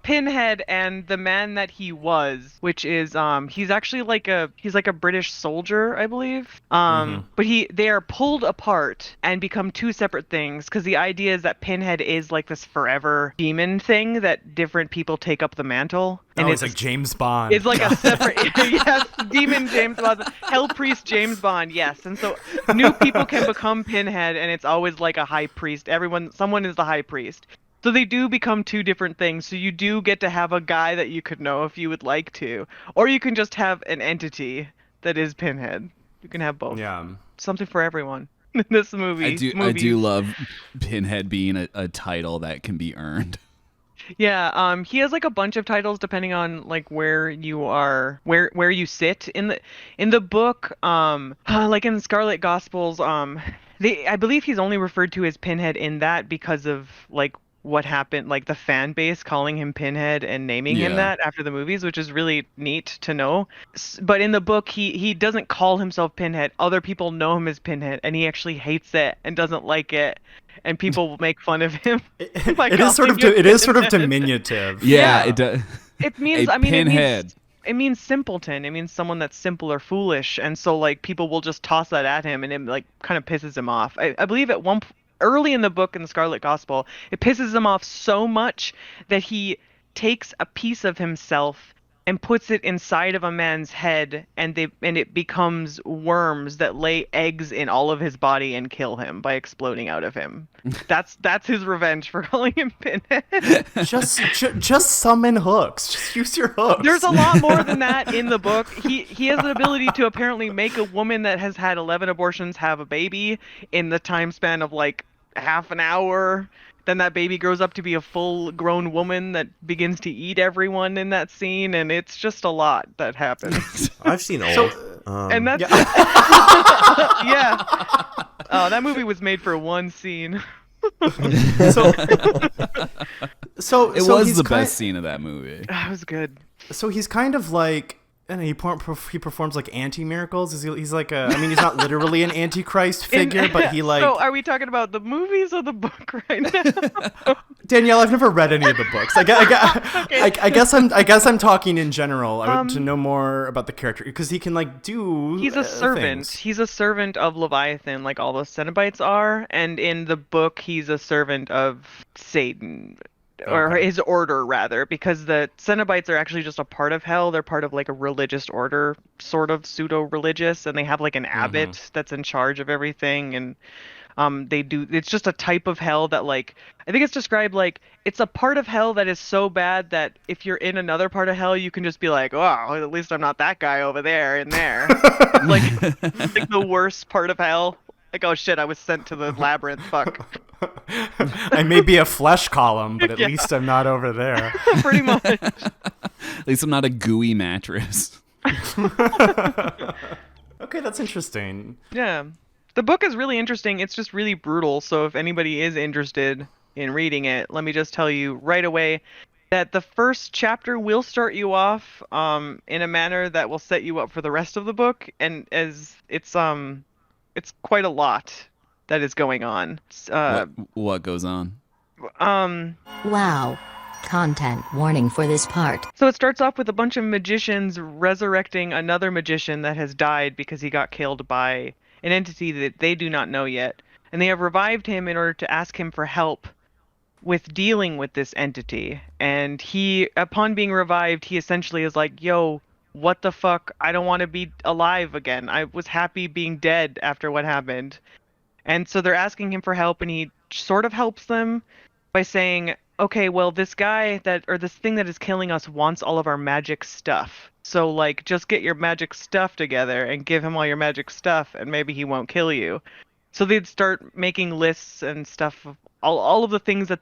Speaker 5: Pinhead and the man that he was, which is he's actually like a British soldier, I believe. But they are pulled apart and become two separate things, because the idea is that Pinhead is like this forever demon thing that different people take up the mantle. And
Speaker 2: it's like James Bond.
Speaker 5: It's like a separate, yes, demon James Bond, hell priest James Bond, yes. And so new people can become Pinhead, and it's always like a high priest. Someone is the high priest. So they do become two different things. So you do get to have a guy that you could know if you would like to, or you can just have an entity that is Pinhead. You can have both.
Speaker 2: Yeah,
Speaker 5: something for everyone in this movie.
Speaker 4: I do love Pinhead being a title that can be earned.
Speaker 5: Yeah, he has like a bunch of titles depending on like where you are, where you sit in the book. Like in Scarlet Gospels, I believe he's only referred to as Pinhead in that because of like what happened, like the fan base calling him Pinhead and naming him that after the movies, which is really neat to know. But in the book, he doesn't call himself Pinhead. Other people know him as Pinhead, and he actually hates it and doesn't like it. And people will make fun of him.
Speaker 2: It is sort of diminutive.
Speaker 4: Yeah, it does.
Speaker 5: It means,
Speaker 4: Pinhead.
Speaker 5: It means simpleton. It means someone that's simple or foolish. And so like people will just toss that at him, and it like kind of pisses him off. I believe at early in the book, in the Scarlet Gospel, it pisses him off so much that he takes a piece of himself and puts it inside of a man's head, and it becomes worms that lay eggs in all of his body and kill him by exploding out of him. That's his revenge for calling him Pinhead.
Speaker 2: Just summon hooks. Just use your hooks.
Speaker 5: There's a lot more than that in the book. He has the ability to apparently make a woman that has had 11 abortions have a baby in the time span of like half an hour. then that baby grows up to be a full-grown woman that begins to eat everyone in that scene, and it's just a lot that happens.
Speaker 3: I've seen Old.
Speaker 5: And that's yeah. Oh, that movie was made for one scene.
Speaker 2: So
Speaker 4: It was the best scene of that movie.
Speaker 5: That was good.
Speaker 2: So he's kind of like, and he performs like anti-miracles. He's like a, I mean, he's not literally an antichrist figure, but he like.
Speaker 5: So are we talking about the movies or the book right now?
Speaker 2: Danielle, I've never read any of the books. I guess I'm talking in general to know more about the character, because he can like do.
Speaker 5: He's a servant.
Speaker 2: Things.
Speaker 5: He's a servant of Leviathan, like all the Cenobites are, and in the book, he's a servant of Satan. Or his order, rather, because the Cenobites are actually just a part of hell. They're part of like a religious order, sort of pseudo-religious, and they have like an abbot that's in charge of everything. And they do. It's just a type of hell that, like, I think it's described like it's a part of hell that is so bad that if you're in another part of hell, you can just be like, oh, at least I'm not that guy over there in there. like the worst part of hell. Like, oh shit, I was sent to the labyrinth. Fuck.
Speaker 2: I may be a flesh column, but at least I'm not over there.
Speaker 5: Pretty much.
Speaker 4: At least I'm not a gooey mattress.
Speaker 2: Okay, that's interesting.
Speaker 5: Yeah. The book is really interesting. It's just really brutal. So if anybody is interested in reading it, let me just tell you right away that the first chapter will start you off in a manner that will set you up for the rest of the book, and as it's quite a lot that is going on.
Speaker 4: What goes on?
Speaker 1: Wow. Content warning for this part.
Speaker 5: So it starts off with a bunch of magicians resurrecting another magician that has died because he got killed by an entity that they do not know yet. And they have revived him in order to ask him for help with dealing with this entity. And he, upon being revived, he essentially is like, yo, what the fuck? I don't want to be alive again. I was happy being dead after what happened. And so they're asking him for help, and he sort of helps them by saying, okay, well, this guy this thing that is killing us wants all of our magic stuff. So, like, just get your magic stuff together and give him all your magic stuff, and maybe he won't kill you. So they'd start making lists and stuff of all of the things that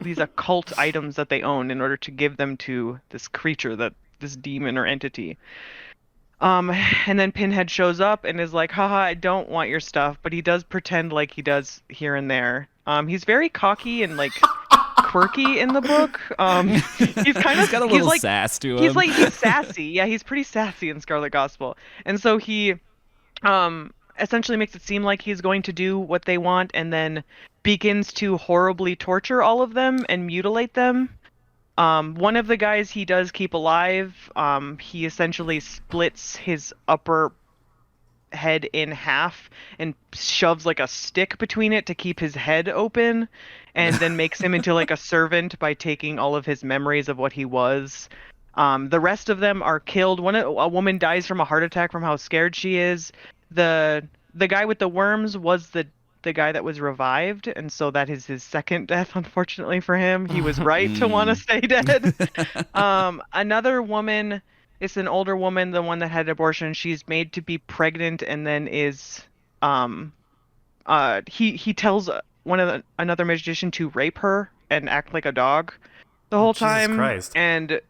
Speaker 5: these occult items that they own in order to give them to this creature, this demon or entity. And then Pinhead shows up and is like, haha, I don't want your stuff, but he does pretend like he does here and there. He's very cocky and like quirky in the book. He's got
Speaker 4: a little sass to him.
Speaker 5: He's sassy. Yeah, he's pretty sassy in Scarlet Gospel. And so he essentially makes it seem like he's going to do what they want, and then begins to horribly torture all of them and mutilate them. One of the guys he does keep alive, he essentially splits his upper head in half and shoves like a stick between it to keep his head open, and then makes him into like a servant by taking all of his memories of what he was. The rest of them are killed. A woman dies from a heart attack from how scared she is. The guy with the worms was the guy that was revived, and so that is his second death, unfortunately for him. He was right to want to stay dead. Another woman, it's an older woman, the one that had abortion. She's made to be pregnant, and then is he tells another magician to rape her and act like a dog the whole time.
Speaker 2: Jesus Christ.
Speaker 5: And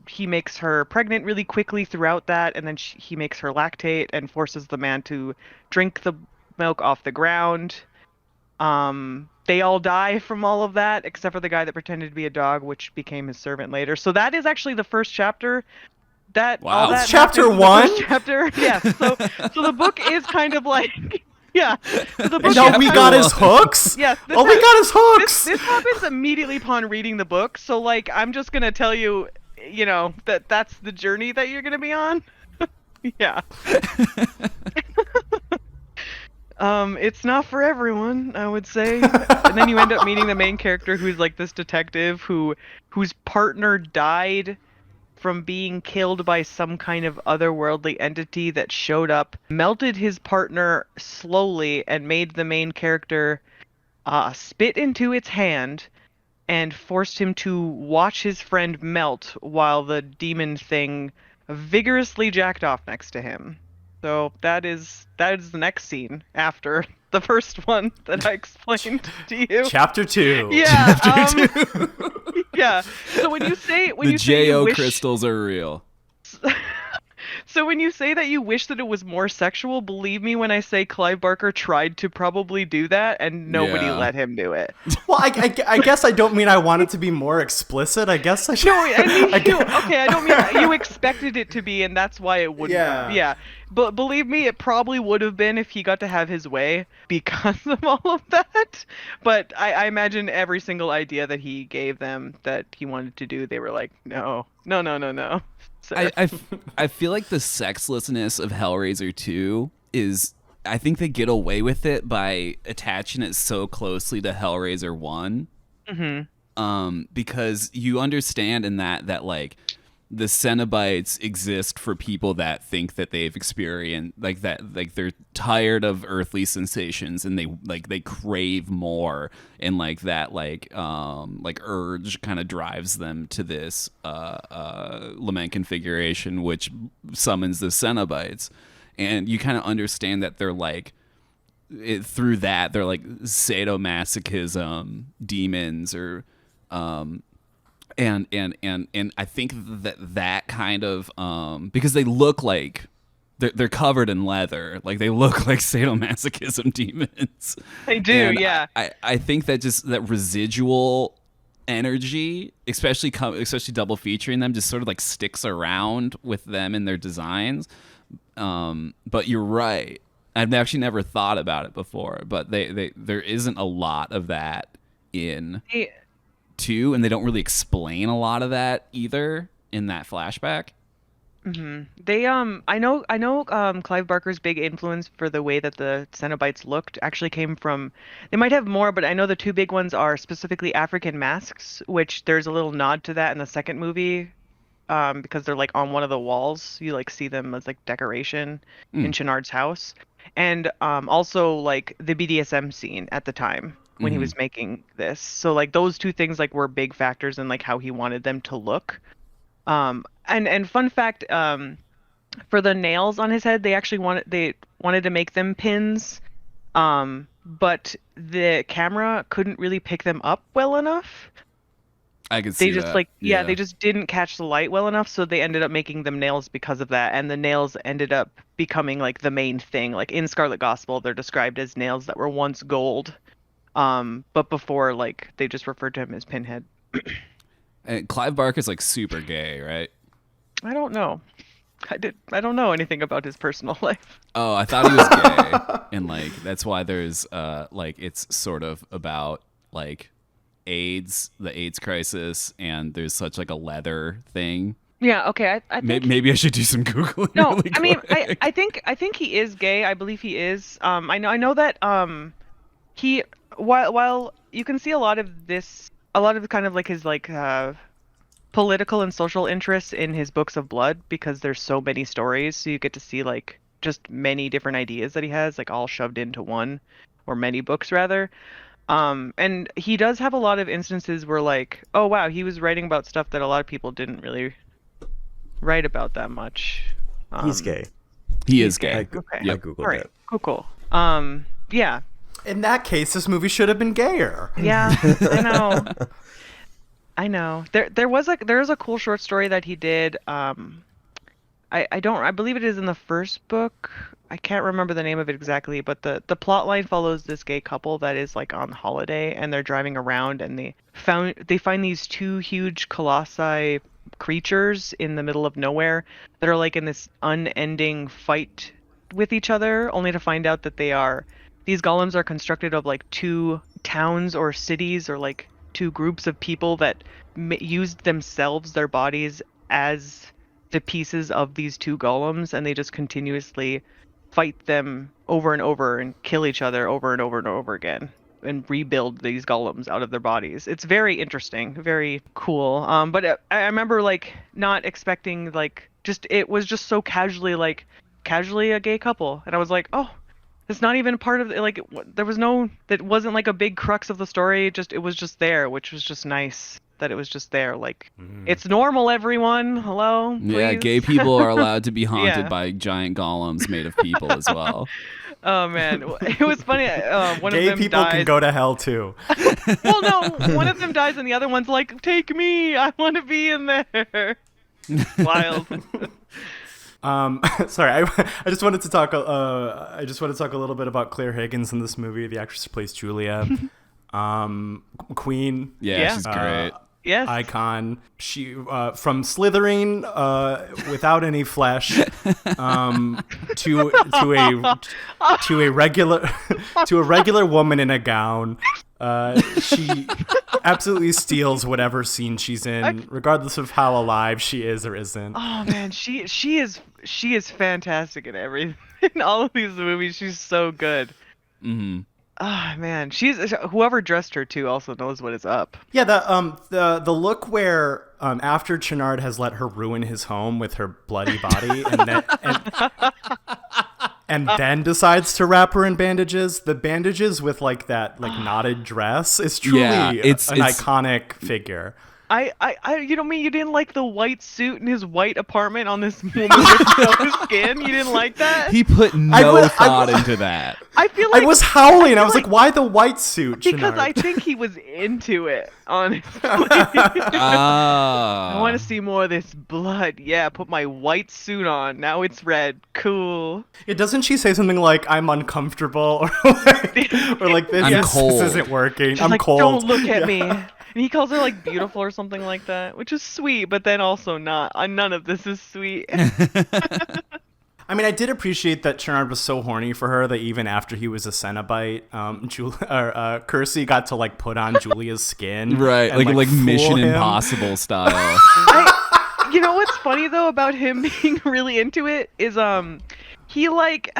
Speaker 5: he makes her pregnant really quickly throughout that, and then he makes her lactate and forces the man to drink the milk off the ground. They all die from all of that, except for the guy that pretended to be a dog, which became his servant later. So that is actually the first chapter.
Speaker 4: Wow.
Speaker 5: All that
Speaker 2: It's chapter
Speaker 5: happens in the
Speaker 2: 1?
Speaker 5: first chapter. Yes. So the book is kind of like, yeah. So the book
Speaker 2: No,
Speaker 5: is
Speaker 2: we
Speaker 5: kind
Speaker 2: got
Speaker 5: of-
Speaker 2: his hooks?
Speaker 5: Yes.
Speaker 2: We got his hooks!
Speaker 5: This happens immediately upon reading the book. So like, I'm just gonna tell you, that's the journey that you're gonna be on. Yeah. It's not for everyone, I would say. And then you end up meeting the main character, who's like this detective whose partner died from being killed by some kind of otherworldly entity that showed up, melted his partner slowly, and made the main character spit into its hand, and forced him to watch his friend melt while the demon thing vigorously jacked off next to him. So that is the next scene after the first one that I explained to you.
Speaker 2: Chapter 2.
Speaker 5: Yeah. Yeah. So when you say
Speaker 4: The JO crystals are real.
Speaker 5: So when you say that you wish that it was more sexual, believe me when I say Clive Barker tried to probably do that and nobody let him do it.
Speaker 2: Well, I guess I don't mean I want it to be more explicit. I guess I should.
Speaker 5: No, I mean, I don't mean you expected it to be, and that's why it wouldn't. Yeah. But believe me, it probably would have been if he got to have his way because of all of that. But I imagine every single idea that he gave them that he wanted to do, they were like, no. So.
Speaker 4: I feel like the sexlessness of Hellraiser 2 is, I think they get away with it by attaching it so closely to Hellraiser 1.
Speaker 5: Mm-hmm.
Speaker 4: Because you understand in that like the Cenobites exist for people that think that they've experienced like that, like they're tired of earthly sensations and they crave more, and like that like urge kind of drives them to this lament configuration which summons the Cenobites, and you kind of understand that they're like through that they're like sadomasochism demons or and I think that kind of because they look like they're covered in leather, like they look like sadomasochism demons.
Speaker 5: They do,
Speaker 4: and
Speaker 5: yeah.
Speaker 4: I think that just that residual energy, especially double featuring them, just sort of like sticks around with them in their designs. But you're right. I've actually never thought about it before, but there isn't a lot of that in. Too, and they don't really explain a lot of that either in that flashback.
Speaker 5: Mm-hmm. They I know Clive Barker's big influence for the way that the Cenobites looked actually came from, they might have more, but I know the two big ones are specifically African masks, which there's a little nod to that in the second movie, because they're like on one of the walls. You like see them as like decoration in Chenard's house, and also like the BDSM scene at the time when he was making this. So like those two things like were big factors in like how he wanted them to look. And fun fact, for the nails on his head, they actually wanted to make them pins, but the camera couldn't really pick them up well enough.
Speaker 4: I could see
Speaker 5: they just
Speaker 4: that.
Speaker 5: they just didn't catch the light well enough, so they ended up making them nails because of that, and the nails ended up becoming like the main thing. Like in Scarlet Gospel, they're described as nails that were once gold. But before, like, they just referred to him as Pinhead.
Speaker 4: And Clive Barker's like super gay, right?
Speaker 5: I don't know. I don't know anything about his personal life.
Speaker 4: Oh, I thought he was gay, and like that's why there's like it's sort of about like AIDS, the AIDS crisis, and there's such like a leather thing.
Speaker 5: Yeah. Okay. I think
Speaker 4: maybe I should do some Googling.
Speaker 5: No,
Speaker 4: really
Speaker 5: I mean,
Speaker 4: quick.
Speaker 5: I think he is gay. I believe he is. I know that he while you can see a lot of kind of like his like political and social interests in his books of blood, because there's so many stories, so you get to see like just many different ideas that he has like all shoved into one, or many books rather. And he does have a lot of instances where like, oh wow, he was writing about stuff that a lot of people didn't really write about that much.
Speaker 3: He's gay.
Speaker 4: He is gay.
Speaker 3: I
Speaker 4: Yep.
Speaker 3: googled
Speaker 5: All right.
Speaker 3: it.
Speaker 5: Cool. Yeah.
Speaker 2: In that case, this movie should have been gayer.
Speaker 5: Yeah, I know. There's a cool short story that he did. I believe it is in the first book. I can't remember the name of it exactly, but the plot line follows this gay couple that is like on holiday, and they're driving around, and they find these two huge colossi creatures in the middle of nowhere that are like in this unending fight with each other, only to find out that these golems are constructed of like two towns or cities, or like two groups of people that used their bodies as the pieces of these two golems, and they just continuously fight them over and over and kill each other over and over and over again and rebuild these golems out of their bodies. It's very interesting, very cool. But I remember like not expecting it was just so casually a gay couple, and I was like, oh, it's not even part of like that wasn't like a big crux of the story. It was just there, which was just nice that it was just there. Like it's normal, everyone. Hello. Please.
Speaker 4: Yeah, gay people are allowed to be haunted by giant golems made of people as well.
Speaker 5: Oh man, it was funny. One of
Speaker 2: Gay
Speaker 5: them
Speaker 2: people
Speaker 5: dies.
Speaker 2: can go to hell too.
Speaker 5: Well, no, one of them dies, and the other one's like, "Take me, I want to be in there." Wild.
Speaker 2: Sorry, I just wanted to talk. I just want to talk a little bit about Claire Higgins in this movie, the actress who plays Julia, Queen.
Speaker 4: Yeah, she's great.
Speaker 5: Yes.
Speaker 2: Icon. She from slithering without any flesh to a regular woman in a gown. She absolutely steals whatever scene she's in, regardless of how alive she is or isn't.
Speaker 5: Oh man, she is fantastic in everything. In all of these movies, she's so good.
Speaker 4: Mm-hmm.
Speaker 5: Oh man, whoever dressed her too also knows what is up.
Speaker 2: Yeah, the look where after Chennard has let her ruin his home with her bloody body and then decides to wrap her in bandages. The bandages with like that knotted dress is truly
Speaker 4: it's
Speaker 2: an iconic figure.
Speaker 5: You don't mean you didn't like the white suit in his white apartment on this woman with no skin? You didn't like that?
Speaker 4: He put no thought into that.
Speaker 5: I feel like
Speaker 2: I was howling. I was like, why the white suit,
Speaker 5: because
Speaker 2: Chennard?
Speaker 5: I think he was into it, honestly.
Speaker 4: Ah.
Speaker 5: I want to see more of this blood. Yeah, put my white suit on. Now it's red. Cool.
Speaker 2: Doesn't she say something like, I'm uncomfortable, or like
Speaker 4: I'm
Speaker 2: this
Speaker 4: cold.
Speaker 2: isn't working.
Speaker 5: She's
Speaker 2: I'm
Speaker 5: like,
Speaker 2: cold.
Speaker 5: Don't look at me. And he calls her like beautiful or something like that, which is sweet, but then also not. None of this is sweet.
Speaker 2: I mean, I did appreciate that Chernard was so horny for her that even after he was a Cenobite, Kersey got to like put on Julia's skin,
Speaker 4: Right,
Speaker 2: and,
Speaker 4: like
Speaker 2: fool
Speaker 4: Mission
Speaker 2: him.
Speaker 4: Impossible style.
Speaker 5: You know what's funny though about him being really into it is he like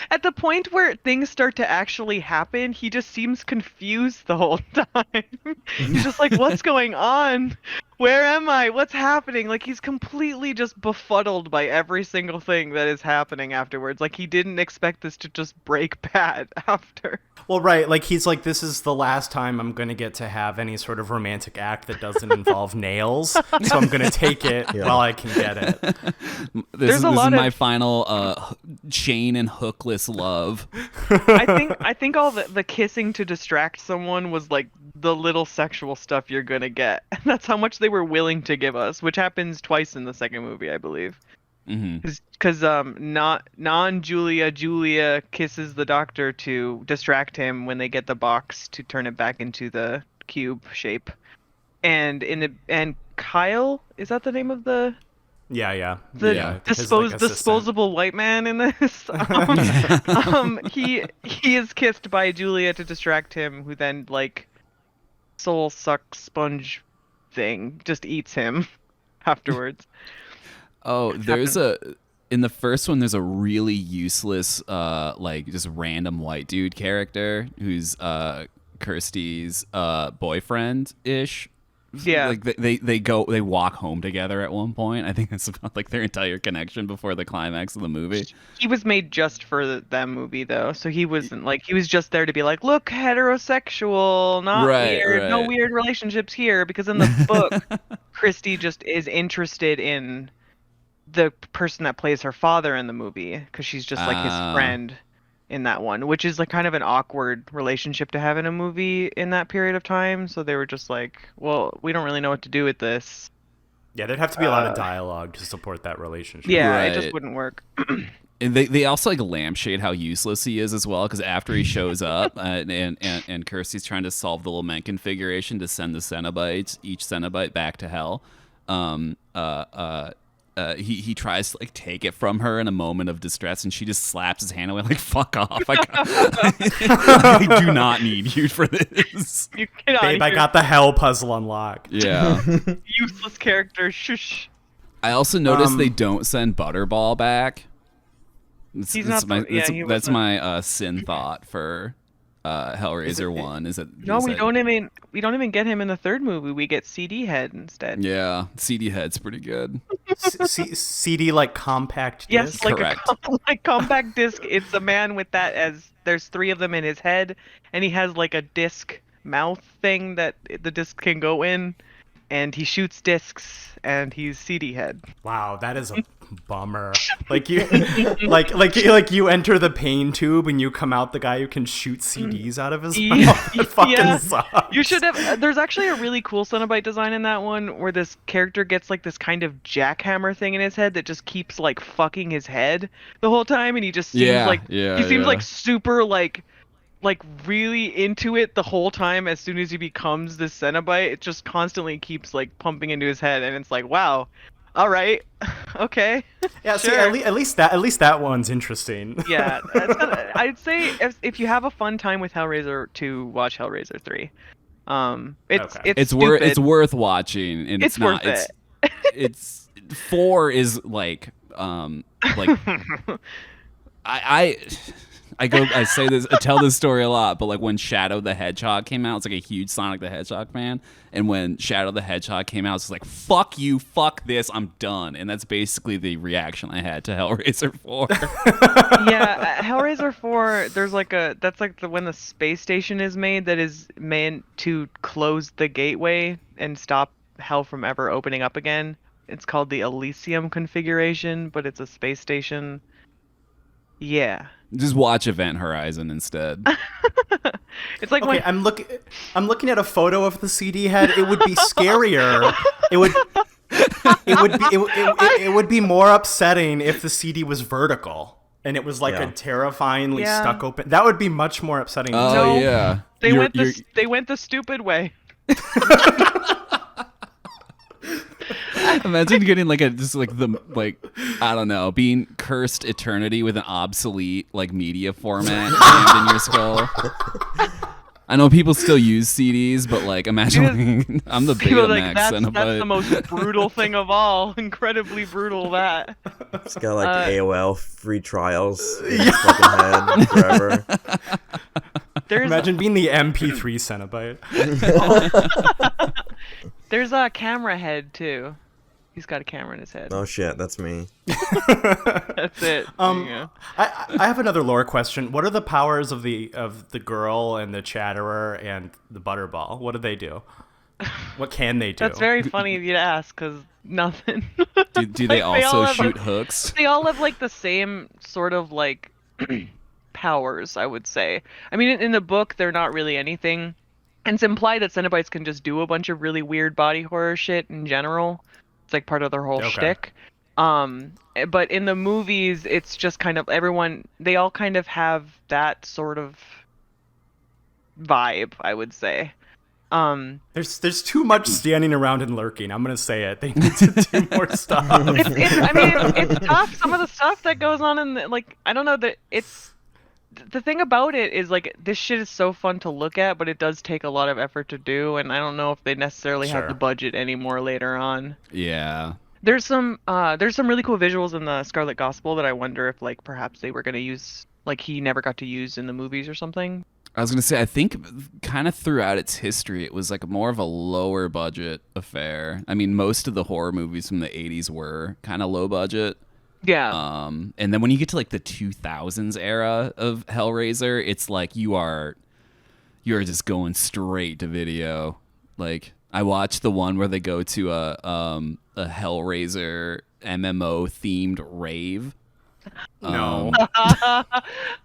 Speaker 5: at the point where things start to actually happen, he just seems confused the whole time. He's just like, what's going on? Where am I? What's happening? Like he's completely just befuddled by every single thing that is happening afterwards. Like he didn't expect this to just break bad after.
Speaker 2: Well, right, like he's like, this is the last time I'm going to get to have any sort of romantic act that doesn't involve nails, so I'm going to take it while I can get it.
Speaker 4: This is my final chain and hookless love.
Speaker 5: I think all the kissing to distract someone was like the little sexual stuff you're gonna get. And that's how much they were willing to give us, which happens twice in the second movie, I believe. Because Julia kisses the doctor to distract him when they get the box to turn it back into the cube shape. And Kyle, is that the name of the disposable white man in this? He is kissed by Julia to distract him, who then like soul suck sponge thing just eats him afterwards.
Speaker 4: Oh, in the first one, there's a really useless, like just random white dude character who's Kirsty's boyfriend-ish.
Speaker 5: Yeah.
Speaker 4: Like they walk home together at one point. I think that's about like their entire connection before the climax of the movie.
Speaker 5: He was made just for that movie though, so he wasn't like, he was just there to be like, look, heterosexual, not weird, no weird relationships here, because in the book, Kirsty just is interested in the person that plays her father in the movie, because she's just like his friend in that one, which is like kind of an awkward relationship to have in a movie in that period of time. So they were just like, well, we don't really know what to do with this.
Speaker 2: Yeah, there'd have to be a lot of dialogue to support that relationship.
Speaker 5: Yeah, it just wouldn't work.
Speaker 4: And they also like lampshade how useless he is as well, because after he shows up and Kirsty's trying to solve the little men configuration to send the Cenobites, each Cenobite back to hell, he tries to like take it from her in a moment of distress, and she just slaps his hand away like, fuck off. I do not need you for this.
Speaker 5: You cannot.
Speaker 2: Babe, I got the hell puzzle unlocked.
Speaker 4: Yeah.
Speaker 5: Useless character. Shush.
Speaker 4: I also noticed they don't send Butterball back. That's my sin thought for Hellraiser 1 is that
Speaker 5: we don't even get him in the third movie. We get CD Head instead.
Speaker 4: Yeah, CD Head's pretty good.
Speaker 2: CD like compact disc?
Speaker 5: Yes, like
Speaker 4: Correct.
Speaker 5: like compact disc. It's a man with that, as there's 3 of them in his head, and he has like a disc mouth thing that the disc can go in, and he shoots discs, and he's CD head.
Speaker 2: Wow, that is a bummer. Like you, like you enter the pain tube and you come out the guy who can shoot CDs out of his mouth. It fucking sucks.
Speaker 5: You should have. There's actually a really cool Cenobite design in that one where this character gets like this kind of jackhammer thing in his head that just keeps like fucking his head the whole time, and he just seems like super like really into it the whole time. As soon as he becomes this Cenobite, it just constantly keeps like pumping into his head, and it's like, wow, all right, okay.
Speaker 2: Yeah,
Speaker 5: sure.
Speaker 2: See, at least that one's interesting.
Speaker 5: Yeah, I'd say if you have a fun time with Hellraiser 2, watch Hellraiser 3. It's
Speaker 4: worth watching, and it's not.
Speaker 5: Worth
Speaker 4: it's 4 is like I tell this story a lot, but like when Shadow the Hedgehog came out, it's like a huge Sonic the Hedgehog fan. And when Shadow the Hedgehog came out, it's like, fuck you, fuck this, I'm done. And that's basically the reaction I had to Hellraiser 4.
Speaker 5: Yeah, Hellraiser 4, there's like that's like when the space station is made that is meant to close the gateway and stop hell from ever opening up again. It's called the Elysium configuration, but it's a space station. Yeah.
Speaker 4: Just watch Event Horizon instead.
Speaker 5: It's like
Speaker 2: okay, I'm looking at a photo of the CD head. It would be scarier. It would be more upsetting if the CD was vertical and it was like a terrifyingly stuck open. That would be much more upsetting.
Speaker 4: Oh
Speaker 5: no,
Speaker 4: yeah.
Speaker 5: They went the stupid way.
Speaker 4: Imagine getting like I don't know, being cursed eternity with an obsolete like media format jammed in your skull. I know people still use CDs, but like imagine I'm the Betamax Cenobite.
Speaker 5: That's the most brutal thing of all. Incredibly brutal that.
Speaker 3: It's got like AOL free trials in his fucking head forever.
Speaker 2: Imagine being the MP3 Cenobite.
Speaker 5: There's a camera head too. He's got a camera in his head.
Speaker 3: Oh shit, that's me.
Speaker 5: That's it.
Speaker 2: I have another lore question. What are the powers of the girl and the Chatterer and the Butterball? What do they do? What can they do?
Speaker 5: That's very funny of you to ask, because nothing.
Speaker 4: Do they also shoot hooks?
Speaker 5: They all have like the same sort of like powers, I would say. I mean, in the book, they're not really anything. And it's implied that Cenobites can just do a bunch of really weird body horror shit in general. It's like part of their whole shtick. But in the movies, it's just kind of they all kind of have that sort of vibe, I would say.
Speaker 2: There's too much standing around and lurking. I'm gonna say it. They need to do more stuff.
Speaker 5: It's tough. Some of the stuff that goes on I don't know that it's. The thing about it is, like, this shit is so fun to look at, but it does take a lot of effort to do, and I don't know if they necessarily have the budget anymore later on.
Speaker 4: Yeah.
Speaker 5: There's some really cool visuals in the Scarlet Gospel that I wonder if, like, perhaps they were going to use, like, he never got to use in the movies or something.
Speaker 4: I was going to say, I think kind of throughout its history, it was, like, more of a lower budget affair. I mean, most of the horror movies from the 80s were kind of low budget.
Speaker 5: Yeah.
Speaker 4: And then when you get to like the 2000s era of Hellraiser, it's like you're just going straight to video. Like I watched the one where they go to a Hellraiser MMO themed rave.
Speaker 2: No.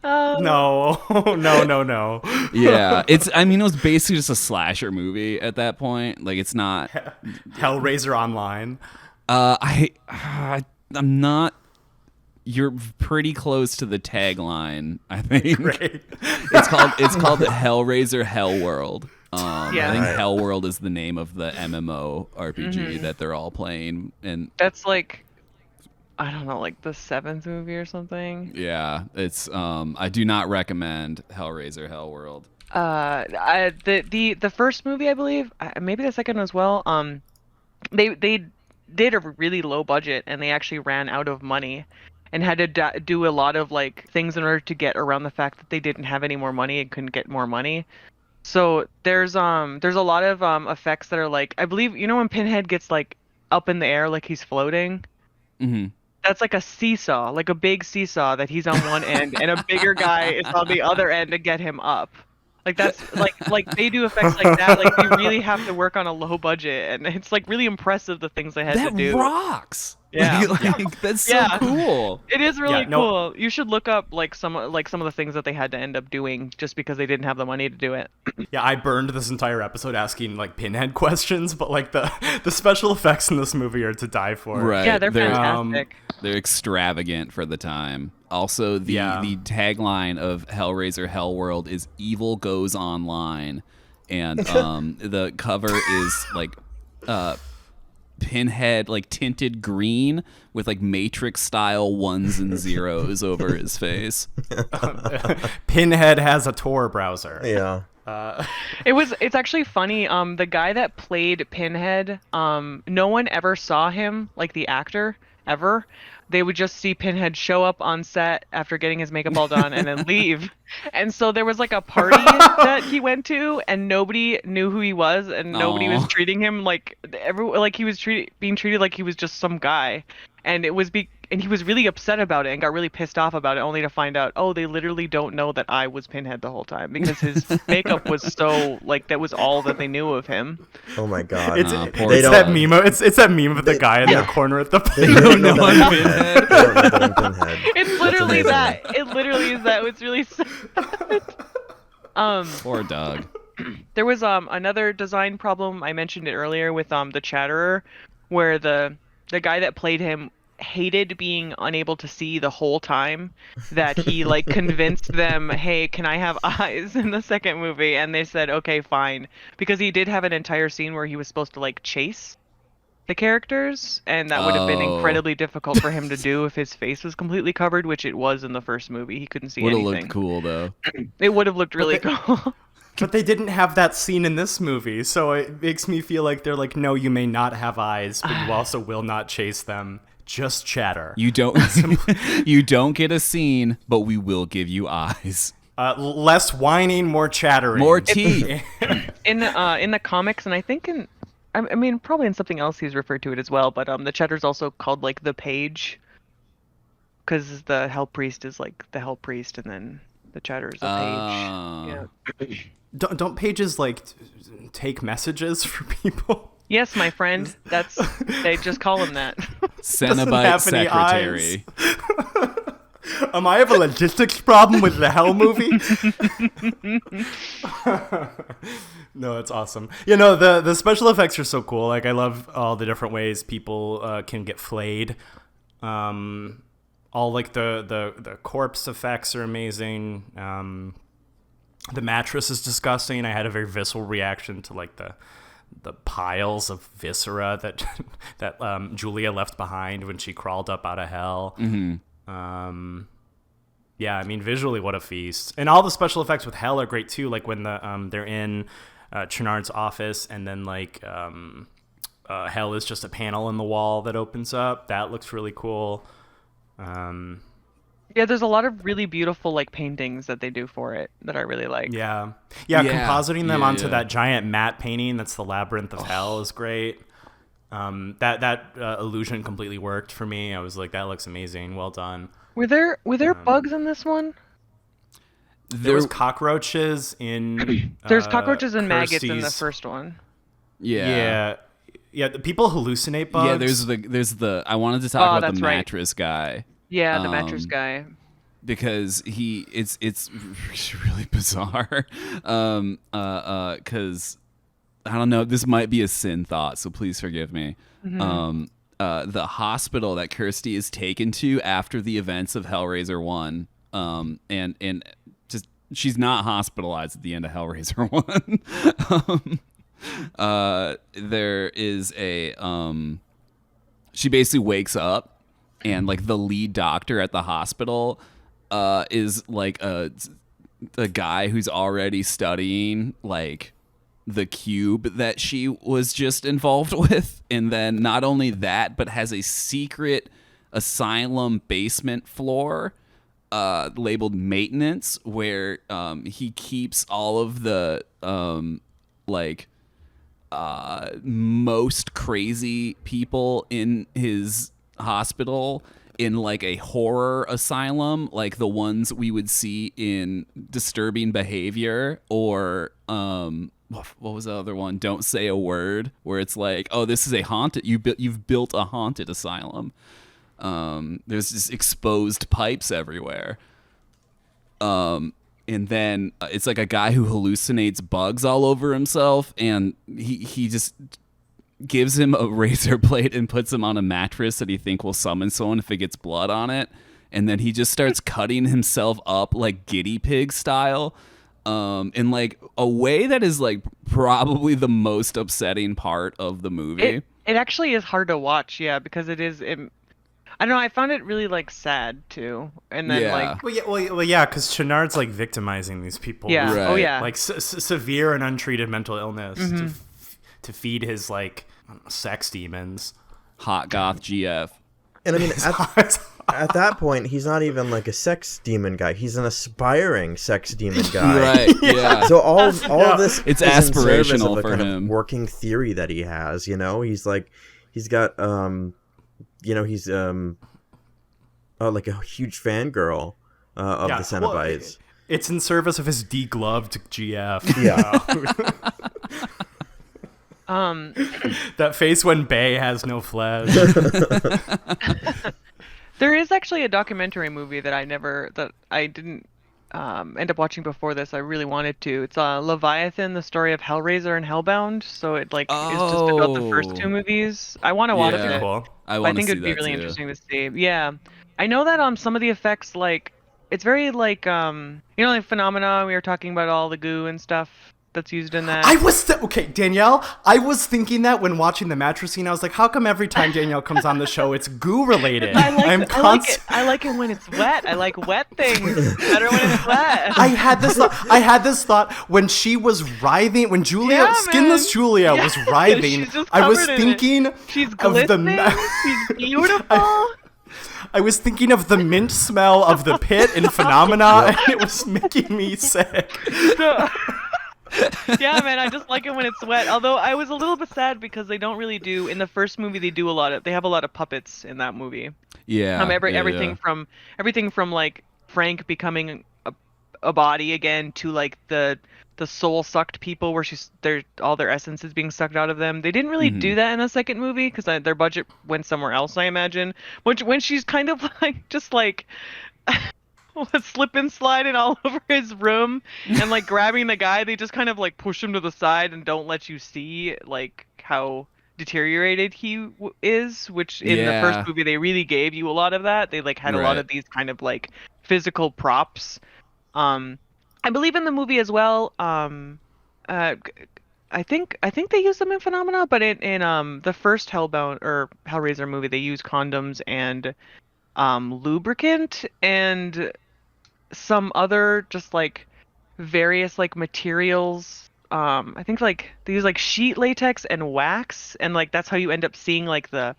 Speaker 2: No.
Speaker 4: Yeah, it was basically just a slasher movie at that point. Like it's not
Speaker 2: Hellraiser Online.
Speaker 4: I'm not. You're pretty close to the tagline, I think.
Speaker 2: Great.
Speaker 4: It's called the Hellraiser Hellworld. I think Hellworld is the name of the MMO RPG that they're all playing, and
Speaker 5: that's like, I don't know, like the 7th movie or something.
Speaker 4: Yeah, it's I do not recommend Hellraiser Hellworld.
Speaker 5: The first movie, I believe, maybe the second as well. They did a really low budget, and they actually ran out of money and had to do a lot of like things in order to get around the fact that they didn't have any more money and couldn't get more money. So there's a lot of effects that are like, I believe, when Pinhead gets like up in the air like he's floating.
Speaker 4: Mm-hmm.
Speaker 5: That's like a seesaw, like a big seesaw that he's on one end and a bigger guy is on the other end to get him up. Like that's like they do effects like that. Like they really have to work on a low budget, and it's like really impressive the things they had to do.
Speaker 4: That rocks.
Speaker 5: Yeah.
Speaker 4: Like, that's so cool.
Speaker 5: It is really
Speaker 2: Yeah, no-
Speaker 5: cool. You should look up like some of the things that they had to end up doing just because they didn't have the money to do it.
Speaker 2: Yeah, I burned this entire episode asking like Pinhead questions, but like the special effects in this movie are to die for.
Speaker 4: Right.
Speaker 5: Yeah, they're fantastic.
Speaker 4: They're extravagant for the time. Also, the tagline of Hellraiser Hellworld is "Evil goes online," and the cover is like Pinhead like tinted green with like Matrix style ones and zeros over his face.
Speaker 2: Pinhead has a Tor browser.
Speaker 3: Yeah.
Speaker 5: It's actually funny. The guy that played Pinhead, no one ever saw him, like the actor, ever. They would just see Pinhead show up on set after getting his makeup all done and then leave. And so there was like a party that he went to, and nobody knew who he was, and nobody was treating him like he was being treated like he was just some guy. And it was and he was really upset about it and got really pissed off about it, only to find out, oh, they literally don't know that I was Pinhead the whole time because his makeup was so like that was all that they knew of him.
Speaker 3: Oh my god.
Speaker 2: It's that meme. It's that meme of the guy in the corner at the
Speaker 3: They don't know that I'm Pinhead. They don't know that I'm Pinhead.
Speaker 5: It's literally that. It literally is that. It's really sad.
Speaker 4: Poor Doug.
Speaker 5: There was another design problem. I mentioned it earlier with the Chatterer, where the guy that played him hated being unable to see the whole time, that he like convinced them, hey, can I have eyes in the second movie? And they said, okay, fine, because he did have an entire scene where he was supposed to like chase the characters, and that would have been incredibly difficult for him to do if his face was completely covered, which it was in the first movie. He couldn't see anything.
Speaker 4: Would have looked cool though.
Speaker 5: It would have looked really cool.
Speaker 2: But they didn't have that scene in this movie, so it makes me feel like they're like, no, you may not have eyes, but you also will not chase them. Just chatter.
Speaker 4: You don't you don't get a scene, but we will give you eyes.
Speaker 2: Less whining, more chattering.
Speaker 4: More teeth.
Speaker 5: In the comics, and I think I mean probably in something else he's referred to it as well, but the Chatter's also called like the Page, because the Hell Priest is like the Hell Priest, and then the Chatter is a page. Yeah.
Speaker 2: Don't pages like take messages for people?
Speaker 5: Yes, my friend. They just call him that.
Speaker 4: Cenobite secretary.
Speaker 2: I have a logistics problem with the Hell movie? No, that's awesome. You know, the special effects are so cool. Like, I love all the different ways people can get flayed. All like the corpse effects are amazing. The mattress is disgusting. I had a very visceral reaction to like the piles of viscera that Julia left behind when she crawled up out of hell. Mm-hmm. Yeah, I mean, visually, what a feast. And all the special effects with hell are great too. Like when they're in Chernard's office, and then like hell is just a panel in the wall that opens up. That looks really cool.
Speaker 5: Yeah, there's a lot of really beautiful like paintings that they do for it that I really like.
Speaker 2: Yeah, compositing them onto that giant matte painting that's the Labyrinth of Hell is great. That illusion completely worked for me. I was like, that looks amazing. Well done.
Speaker 5: Were there bugs in this one?
Speaker 2: There was cockroaches in.
Speaker 5: There's cockroaches and maggots in the
Speaker 2: Kirsty's.
Speaker 5: first one.
Speaker 2: Yeah. The people hallucinate bugs.
Speaker 4: Yeah, there's the. I wanted to talk about the
Speaker 5: right.
Speaker 4: mattress guy.
Speaker 5: Yeah, the mattress guy.
Speaker 4: Because it's really bizarre. Because I don't know, this might be a sin thought, so please forgive me. Mm-hmm. The hospital that Kirsty is taken to after the events of Hellraiser 1, and just she's not hospitalized at the end of Hellraiser 1. There is a she basically wakes up, and like the lead doctor at the hospital is like a guy who's already studying like the cube that she was just involved with. And then not only that, but has a secret asylum basement floor labeled maintenance, where he keeps all of the most crazy people in his hospital, in like a horror asylum, like the ones we would see in Disturbing Behavior, or what was the other one? Don't Say a Word, where it's like, oh, this is a haunted. You've built a haunted asylum. There's just exposed pipes everywhere. And then it's like a guy who hallucinates bugs all over himself, and he just gives him a razor blade and puts him on a mattress that he think will summon someone if it gets blood on it. And then he just starts cutting himself up like guinea pig style, in like a way that is like probably the most upsetting part of the movie.
Speaker 5: It actually is hard to watch, yeah, because I don't know. I found it really like sad too, and then like
Speaker 2: well, yeah, because Chenard's like victimizing these people.
Speaker 5: Yeah.
Speaker 2: with,
Speaker 5: Oh yeah.
Speaker 2: like severe and untreated mental illness to feed his like sex demons.
Speaker 4: Hot goth GF.
Speaker 3: And I mean, at that point, he's not even like a sex demon guy. He's an aspiring sex demon guy.
Speaker 4: Right. Yeah.
Speaker 3: So all of this
Speaker 4: It's
Speaker 3: is in service
Speaker 4: aspirational
Speaker 3: of a
Speaker 4: for
Speaker 3: kind
Speaker 4: him.
Speaker 3: of working theory that he has. You know, he's got he's like a huge fangirl of the Cenobites.
Speaker 2: It's in service of his degloved GF.
Speaker 3: Yeah.
Speaker 2: That face when Bay has no flesh.
Speaker 5: There is actually a documentary movie that I didn't end up watching before this. I really wanted to. It's Leviathan, the story of Hellraiser and Hellbound. So it like is just about the first two movies. I want to watch it.
Speaker 2: Cool.
Speaker 5: I think it'd be really interesting to see. Yeah, I know that some of the effects, like it's very like like Phenomena. We were talking about all the goo and stuff that's used in that.
Speaker 2: Okay, Danielle, I was thinking that when watching the mattress scene. I was like, how come every time Danielle comes on the show, it's goo related?
Speaker 5: I like it when it's wet. I like wet things better when it's wet.
Speaker 2: I had this thought when she was writhing, when skinless Julia was writhing.
Speaker 5: She's just
Speaker 2: I was
Speaker 5: covered in it.
Speaker 2: thinking
Speaker 5: She's
Speaker 2: of
Speaker 5: glistening. She's beautiful.
Speaker 2: I was thinking of the mint smell of the pit in Phenomena, and it was making me sick.
Speaker 5: Yeah, man, I just like it when it's wet. Although I was a little bit sad because they don't really do in the first movie. They have a lot of puppets in that movie.
Speaker 4: Yeah.
Speaker 5: Everything from like Frank becoming a body again to like the soul sucked people where all their essence is being sucked out of them. They didn't really do that in the second movie because their budget went somewhere else, I imagine. When she's kind of like just like slip and sliding all over his room and like grabbing the guy, they just kind of like push him to the side and don't let you see like how deteriorated he is, which in the first movie they really gave you a lot of that. They like had a lot of these kind of like physical props. I believe in the movie as well. I think they use them in Phenomena, but in the first Hellbound or Hellraiser movie they use condoms and lubricant and some other just like various like materials. I think like they use like sheet latex and wax, and like that's how you end up seeing like the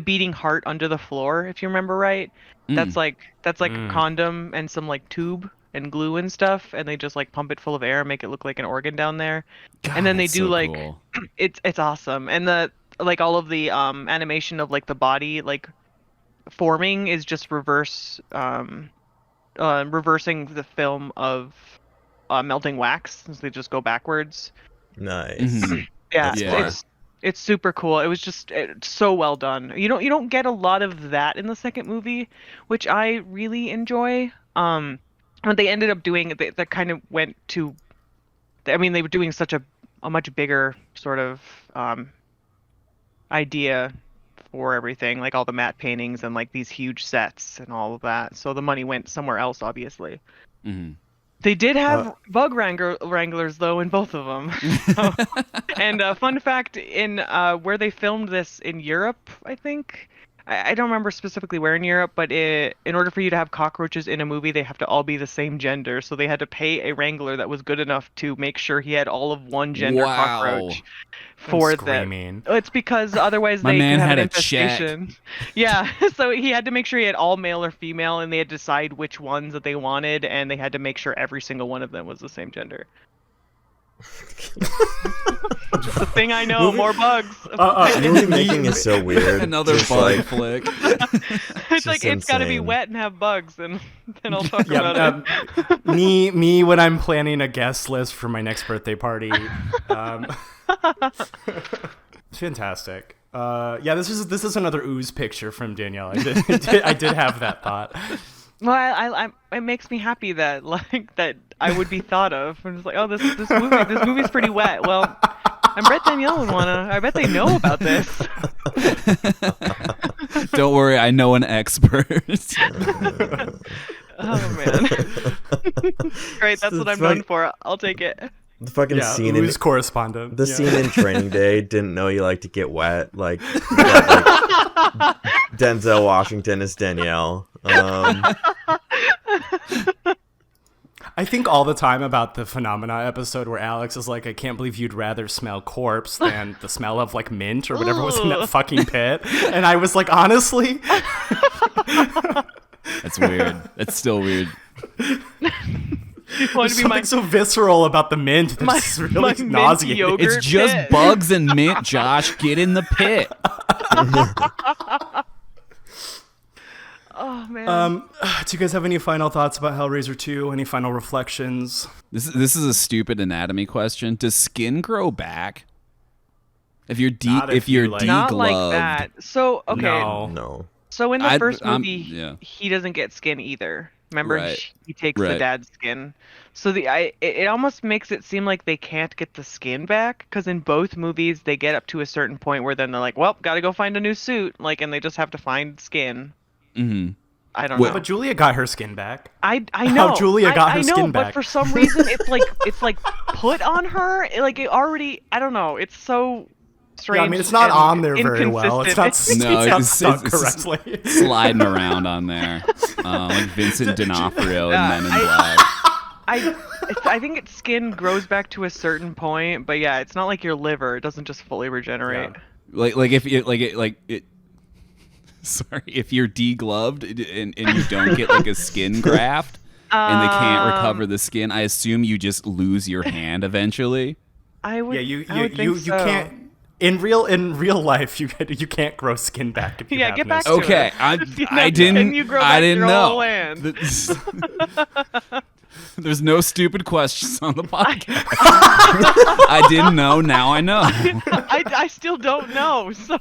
Speaker 5: beating heart under the floor, if you remember right. That's like a condom and some like tube and glue and stuff, and they just like pump it full of air and make it look like an organ down there.
Speaker 4: God,
Speaker 5: and then they do
Speaker 4: so
Speaker 5: like
Speaker 4: cool.
Speaker 5: it's awesome. And the like all of the animation of like the body like forming is just reversing the film of melting wax, since they just go backwards.
Speaker 3: Nice.
Speaker 5: Yeah, it's super cool. It was just so well done. You don't get a lot of that in the second movie, which I really enjoy. What they ended up doing, that kind of went to, I mean, they were doing such a much bigger sort of idea for everything, like all the matte paintings and like these huge sets and all of that. So the money went somewhere else, obviously.
Speaker 4: Mm-hmm.
Speaker 5: They did have bug wranglers though in both of them. So, and fun fact, in where they filmed this in Europe, I think. I don't remember specifically where in Europe, but in order for you to have cockroaches in a movie, they have to all be the same gender. So they had to pay a wrangler that was good enough to make sure he had all of one gender cockroach for them. It's because otherwise they could have an infestation. Yeah, so he had to make sure he had all male or female, and they had to decide which ones that they wanted, and they had to make sure every single one of them was the same gender. Just a thing I know. More bugs.
Speaker 3: Movie making is so weird.
Speaker 4: Another
Speaker 3: Just
Speaker 4: bug
Speaker 3: like,
Speaker 4: flick.
Speaker 5: It's like it's got to be
Speaker 3: insane.
Speaker 5: wet and have bugs, and then I'll talk
Speaker 2: Yeah,
Speaker 5: about it.
Speaker 2: me when I'm planning a guest list for my next birthday party. Fantastic. Yeah, this is another ooze picture from Danielle. I did have that thought.
Speaker 5: Well, I it makes me happy that that I would be thought of. I'm just like, oh, this movie's pretty wet. Well, I bet Danielle would wanna. I bet they know about this.
Speaker 4: Don't worry, I know an expert.
Speaker 5: Oh man. Great, that's what I'm known for. I'll take it.
Speaker 3: the fucking
Speaker 2: Yeah,
Speaker 3: scene in
Speaker 2: ooze correspondent.
Speaker 3: the
Speaker 2: Yeah.
Speaker 3: scene in Training Day. Didn't know you like to get wet. Like, that, Denzel Washington is Danielle.
Speaker 2: I think all the time about the Phenomena episode where Alex is like, I can't believe you'd rather smell corpse than the smell of like mint or whatever was in that fucking pit. And I was like, honestly,
Speaker 4: That's weird. That's still weird.
Speaker 5: You want
Speaker 2: there's
Speaker 5: to be
Speaker 2: something
Speaker 5: my
Speaker 2: so visceral about the mint
Speaker 5: my-
Speaker 2: that's really
Speaker 5: my mint
Speaker 2: nauseating.
Speaker 5: yogurt.
Speaker 4: It's just
Speaker 5: pit.
Speaker 4: bugs and mint, Josh. Get in the pit.
Speaker 5: Oh man.
Speaker 2: Do you guys have any final thoughts about Hellraiser 2? Any final reflections?
Speaker 4: This is a stupid anatomy question. Does skin grow back? If you're
Speaker 2: Not if you, like-
Speaker 5: Not like
Speaker 4: degloved?
Speaker 5: that. So okay.
Speaker 2: No.
Speaker 3: No.
Speaker 5: So in the first
Speaker 4: I'm-
Speaker 5: movie,
Speaker 4: yeah.
Speaker 5: he doesn't get skin either. Remember,
Speaker 4: Right.
Speaker 5: he takes the
Speaker 4: Right.
Speaker 5: dad's skin. So it almost makes it seem like they can't get the skin back, because in both movies they get up to a certain point where then they're like, well, gotta go find a new suit, like, and they just have to find skin.
Speaker 4: Mm-hmm.
Speaker 5: I don't
Speaker 4: Wait,
Speaker 5: know.
Speaker 2: But Julia got her skin back.
Speaker 5: I know.
Speaker 2: Julia got her
Speaker 5: I know,
Speaker 2: skin
Speaker 5: but
Speaker 2: back.
Speaker 5: for some reason it's like put on her. It already. I don't know. It's so strange.
Speaker 2: Yeah, I mean, it's not
Speaker 5: and
Speaker 2: on there very well. It's not,
Speaker 5: inconsistent.
Speaker 4: No,
Speaker 2: it's not
Speaker 4: it's-
Speaker 2: stuck
Speaker 4: it's-
Speaker 2: correctly.
Speaker 4: Sliding around on there, like Vincent D'Onofrio in Men in Black.
Speaker 5: I think its skin grows back to a certain point, but yeah, it's not like your liver. It doesn't just fully regenerate.
Speaker 2: Yeah.
Speaker 4: Like if it like it. Sorry, if you're degloved and you don't get like a skin graft and they can't recover the skin, I assume you just lose your hand eventually.
Speaker 5: I would.
Speaker 2: Yeah,
Speaker 5: I would think
Speaker 2: you
Speaker 5: so.
Speaker 2: can't in real life you can't grow skin back if you
Speaker 5: Yeah,
Speaker 2: have
Speaker 5: get
Speaker 2: no
Speaker 5: back
Speaker 2: skin.
Speaker 5: to
Speaker 4: Okay,
Speaker 5: it.
Speaker 4: I
Speaker 5: Can
Speaker 4: didn't.
Speaker 5: you grow
Speaker 4: I
Speaker 5: back
Speaker 4: didn't
Speaker 5: your
Speaker 4: know.
Speaker 5: whole hand?
Speaker 4: There's no stupid questions on the podcast. I didn't know. Now I know.
Speaker 5: I still don't know, so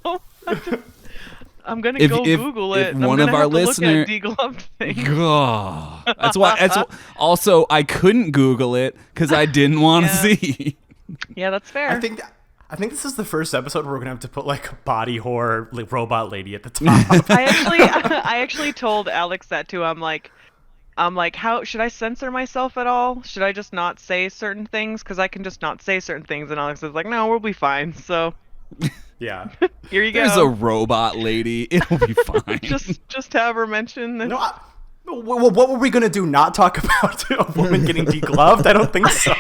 Speaker 5: I'm gonna
Speaker 4: If-
Speaker 5: go
Speaker 4: if-
Speaker 5: Google
Speaker 4: if
Speaker 5: it. and
Speaker 4: one
Speaker 5: I'm
Speaker 4: of
Speaker 5: gonna
Speaker 4: our
Speaker 5: have to look
Speaker 4: listener-
Speaker 5: at degloved things.
Speaker 4: Oh, that's why. Also I couldn't Google it because I didn't want to
Speaker 5: Yeah.
Speaker 4: see.
Speaker 5: Yeah, that's fair.
Speaker 2: I think this is the first episode where we're gonna have to put like a body horror like, robot lady at the top.
Speaker 5: I actually told Alex that too. I'm like, how should I censor myself at all? Should I just not say certain things? Because I can just not say certain things. And Alex is like, no, we'll be fine. So
Speaker 2: Yeah.
Speaker 5: here you
Speaker 4: There's
Speaker 5: go.
Speaker 4: a robot lady. It'll be fine.
Speaker 5: just have her mention this.
Speaker 2: No. What were we gonna do? Not talk about a woman getting degloved? I don't think so.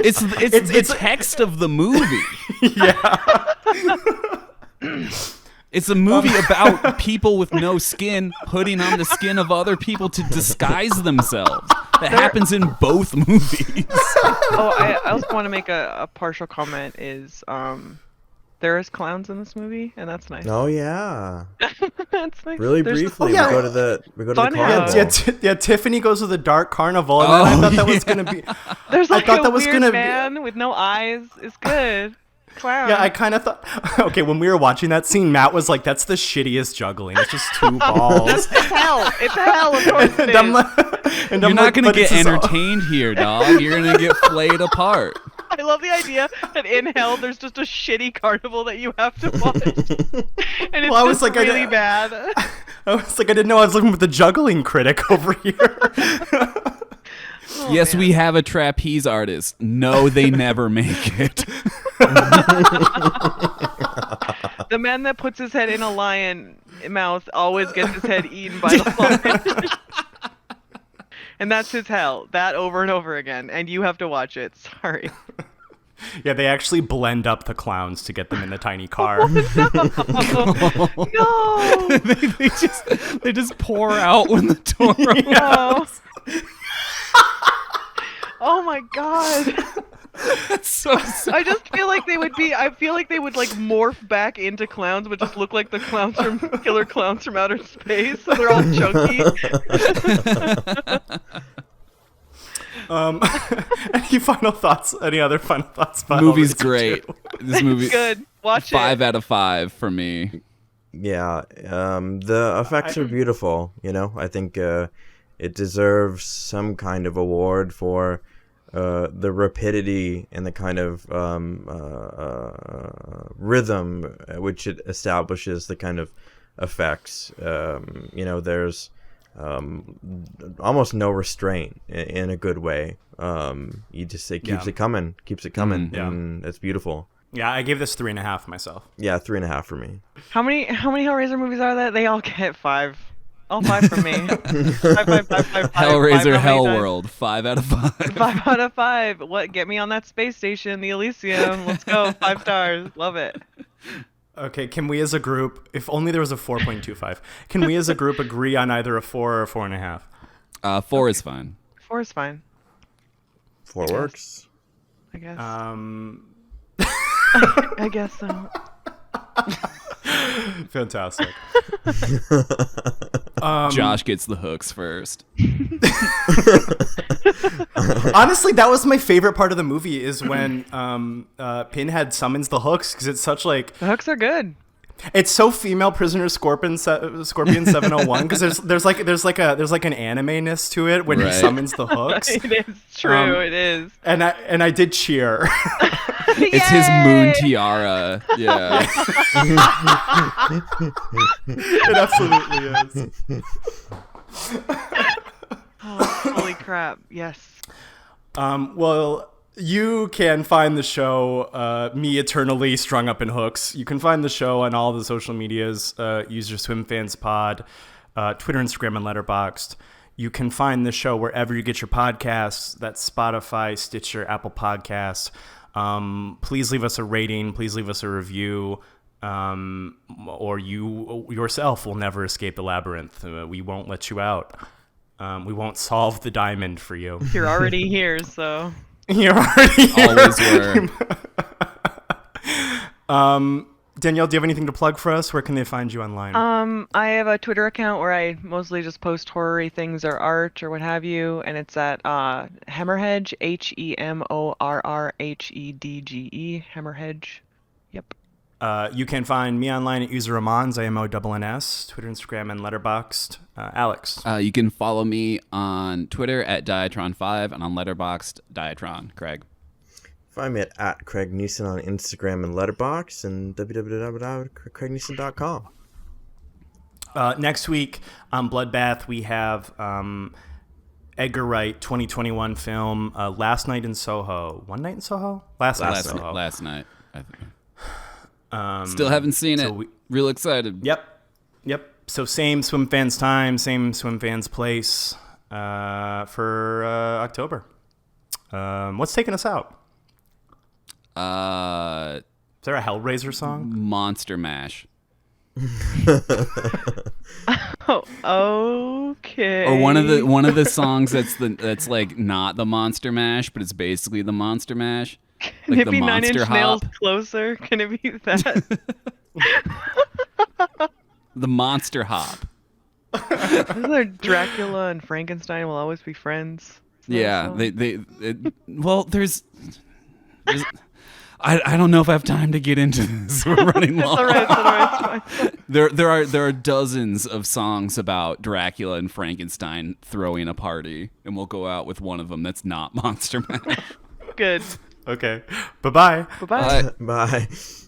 Speaker 4: it's the text of the movie.
Speaker 2: Yeah.
Speaker 4: It's a movie about people with no skin putting on the skin of other people to disguise themselves. That happens in both movies.
Speaker 5: Oh, I also want to make a partial comment. Is there is clowns in this movie, and that's nice.
Speaker 3: Oh yeah.
Speaker 5: That's nice.
Speaker 3: Really
Speaker 5: There's-
Speaker 3: briefly,
Speaker 2: yeah.
Speaker 3: we go to the
Speaker 5: Fun
Speaker 3: carnival.
Speaker 5: house.
Speaker 2: Yeah, Tiffany goes to the dark carnival, and then I thought that was gonna be.
Speaker 5: There's
Speaker 2: I
Speaker 5: like
Speaker 2: thought
Speaker 5: a
Speaker 2: that was
Speaker 5: weird
Speaker 2: gonna be-
Speaker 5: man with no eyes. It's good. Clown.
Speaker 2: Yeah, I kind of thought. Okay, when we were watching that scene, Matt was like, "That's the shittiest juggling. It's just two balls."
Speaker 5: It's hell. It's hell. Of course it
Speaker 2: and I'm
Speaker 5: is.
Speaker 2: like, and
Speaker 4: You're
Speaker 2: I'm
Speaker 4: not
Speaker 2: like,
Speaker 4: gonna
Speaker 2: "But
Speaker 4: get
Speaker 2: this is all-"
Speaker 4: entertained here, dog. You're gonna get flayed apart.
Speaker 5: I love the idea that in hell there's just a shitty carnival that you have to watch, and it's
Speaker 2: Well, I was
Speaker 5: just
Speaker 2: like,
Speaker 5: really bad.
Speaker 2: I was like, I didn't know I was looking with the juggling critic over here.
Speaker 4: Yes, we have a trapeze artist. No, they never make it.
Speaker 5: The man that puts his head in a lion mouth always gets his head eaten by the lion. And that's his hell. That over and over again. And you have to watch it. Sorry.
Speaker 2: Yeah, they actually blend up the clowns to get them in the tiny car.
Speaker 5: No!
Speaker 4: they just pour out when the door opens.
Speaker 5: No! Oh my god.
Speaker 4: That's so sad.
Speaker 5: I just feel like they would be. I feel like they would like morph back into clowns, but just look like the clowns from Killer Clowns from Outer Space. So they're all chunky.
Speaker 2: Any final thoughts? Any other final thoughts? About
Speaker 4: Movie's
Speaker 2: Hellraiser
Speaker 4: great.
Speaker 2: 2?
Speaker 4: This movie,
Speaker 5: Good. Watch
Speaker 4: 5
Speaker 5: it.
Speaker 4: out of 5 for me.
Speaker 3: Yeah, the effects are beautiful. I think it deserves some kind of award for the rapidity and the kind of rhythm which it establishes the kind of effects. There's almost no restraint in a good way. It keeps it coming, and it's beautiful.
Speaker 2: Yeah, I gave this 3.5 myself.
Speaker 3: Yeah, 3.5 for me.
Speaker 5: How many Hellraiser movies are there? They all get 5. All 5 for me. 5.
Speaker 4: Hellraiser Hellworld, 5 out of 5.
Speaker 5: 5 out of 5. What? Get me on that space station, the Elysium. Let's go. 5 stars. Love it.
Speaker 2: Okay, can we as a group, if only there was a 4.25, can we as a group agree on either a 4 or a 4.5?
Speaker 4: 4 is fine.
Speaker 5: 4 is fine.
Speaker 3: 4 works.
Speaker 5: I guess. I guess so.
Speaker 2: Fantastic.
Speaker 4: Josh gets the hooks first.
Speaker 2: Honestly, that was my favorite part of the movie is when Pinhead summons the hooks, because it's such like
Speaker 5: The hooks are good.
Speaker 2: it's so female prisoner Scorpion 701, because there's like an anime-ness to it when he
Speaker 4: Right.
Speaker 2: summons the hooks.
Speaker 5: It is true. It is.
Speaker 2: And I did cheer.
Speaker 4: It's his moon tiara. Yeah.
Speaker 2: It absolutely is.
Speaker 5: Oh, holy crap. Yes.
Speaker 2: Well, you can find the show, Me Eternally Strung Up in Hooks. You can find the show on all the social medias. Use your Swimfans pod, Twitter, Instagram, and Letterboxd. You can find the show wherever you get your podcasts. That's Spotify, Stitcher, Apple Podcasts. Please leave us a rating. Please leave us a review. Or you yourself will never escape the labyrinth. We won't let you out. We won't solve the diamond for you.
Speaker 5: You're already here, so.
Speaker 2: You're already here.
Speaker 4: Always were.
Speaker 2: Danielle, do you have anything to plug for us? Where can they find you online?
Speaker 5: I have a Twitter account where I mostly just post horror-y things or art or what have you, and it's at Hemorrhedge, HEMORRHEDGE, Hemorrhedge. Yep.
Speaker 2: You can find me online at user Ramons, IMONNS, Twitter, Instagram, and Letterboxd. Alex.
Speaker 4: You can follow me on Twitter at Diatron5 and on Letterboxd, Diatron. Craig.
Speaker 3: Find me at Craig Neeson on Instagram and Letterboxd and www.craigneeson.com.
Speaker 2: Next week on Bloodbath, we have Edgar Wright 2021 film Last Night in Soho. One Night in Soho? Last Night in Soho.
Speaker 4: Last night, I think. Still haven't seen it. Real excited.
Speaker 2: Yep. So same Swimfans time, same Swimfans place for October. What's taking us out? Is there a Hellraiser song?
Speaker 4: Monster Mash.
Speaker 5: Oh, okay.
Speaker 4: Or one of the songs that's like not the Monster Mash, but it's basically the Monster Mash.
Speaker 5: Can
Speaker 4: Like
Speaker 5: it
Speaker 4: the
Speaker 5: be Nine
Speaker 4: Monster
Speaker 5: Inch Nails
Speaker 4: Hop.
Speaker 5: Closer? Can it be that?
Speaker 4: The Monster Hop.
Speaker 5: Isn't there Dracula and Frankenstein will always be friends?
Speaker 4: Yeah, there's I don't know if I have time to get into this. We're running long.
Speaker 5: All right, it's fine.
Speaker 4: There are dozens of songs about Dracula and Frankenstein throwing a party, and we'll go out with one of them that's not Monster Mash.
Speaker 5: Good.
Speaker 2: Okay. Bye-bye.
Speaker 5: Bye-bye.
Speaker 3: Bye.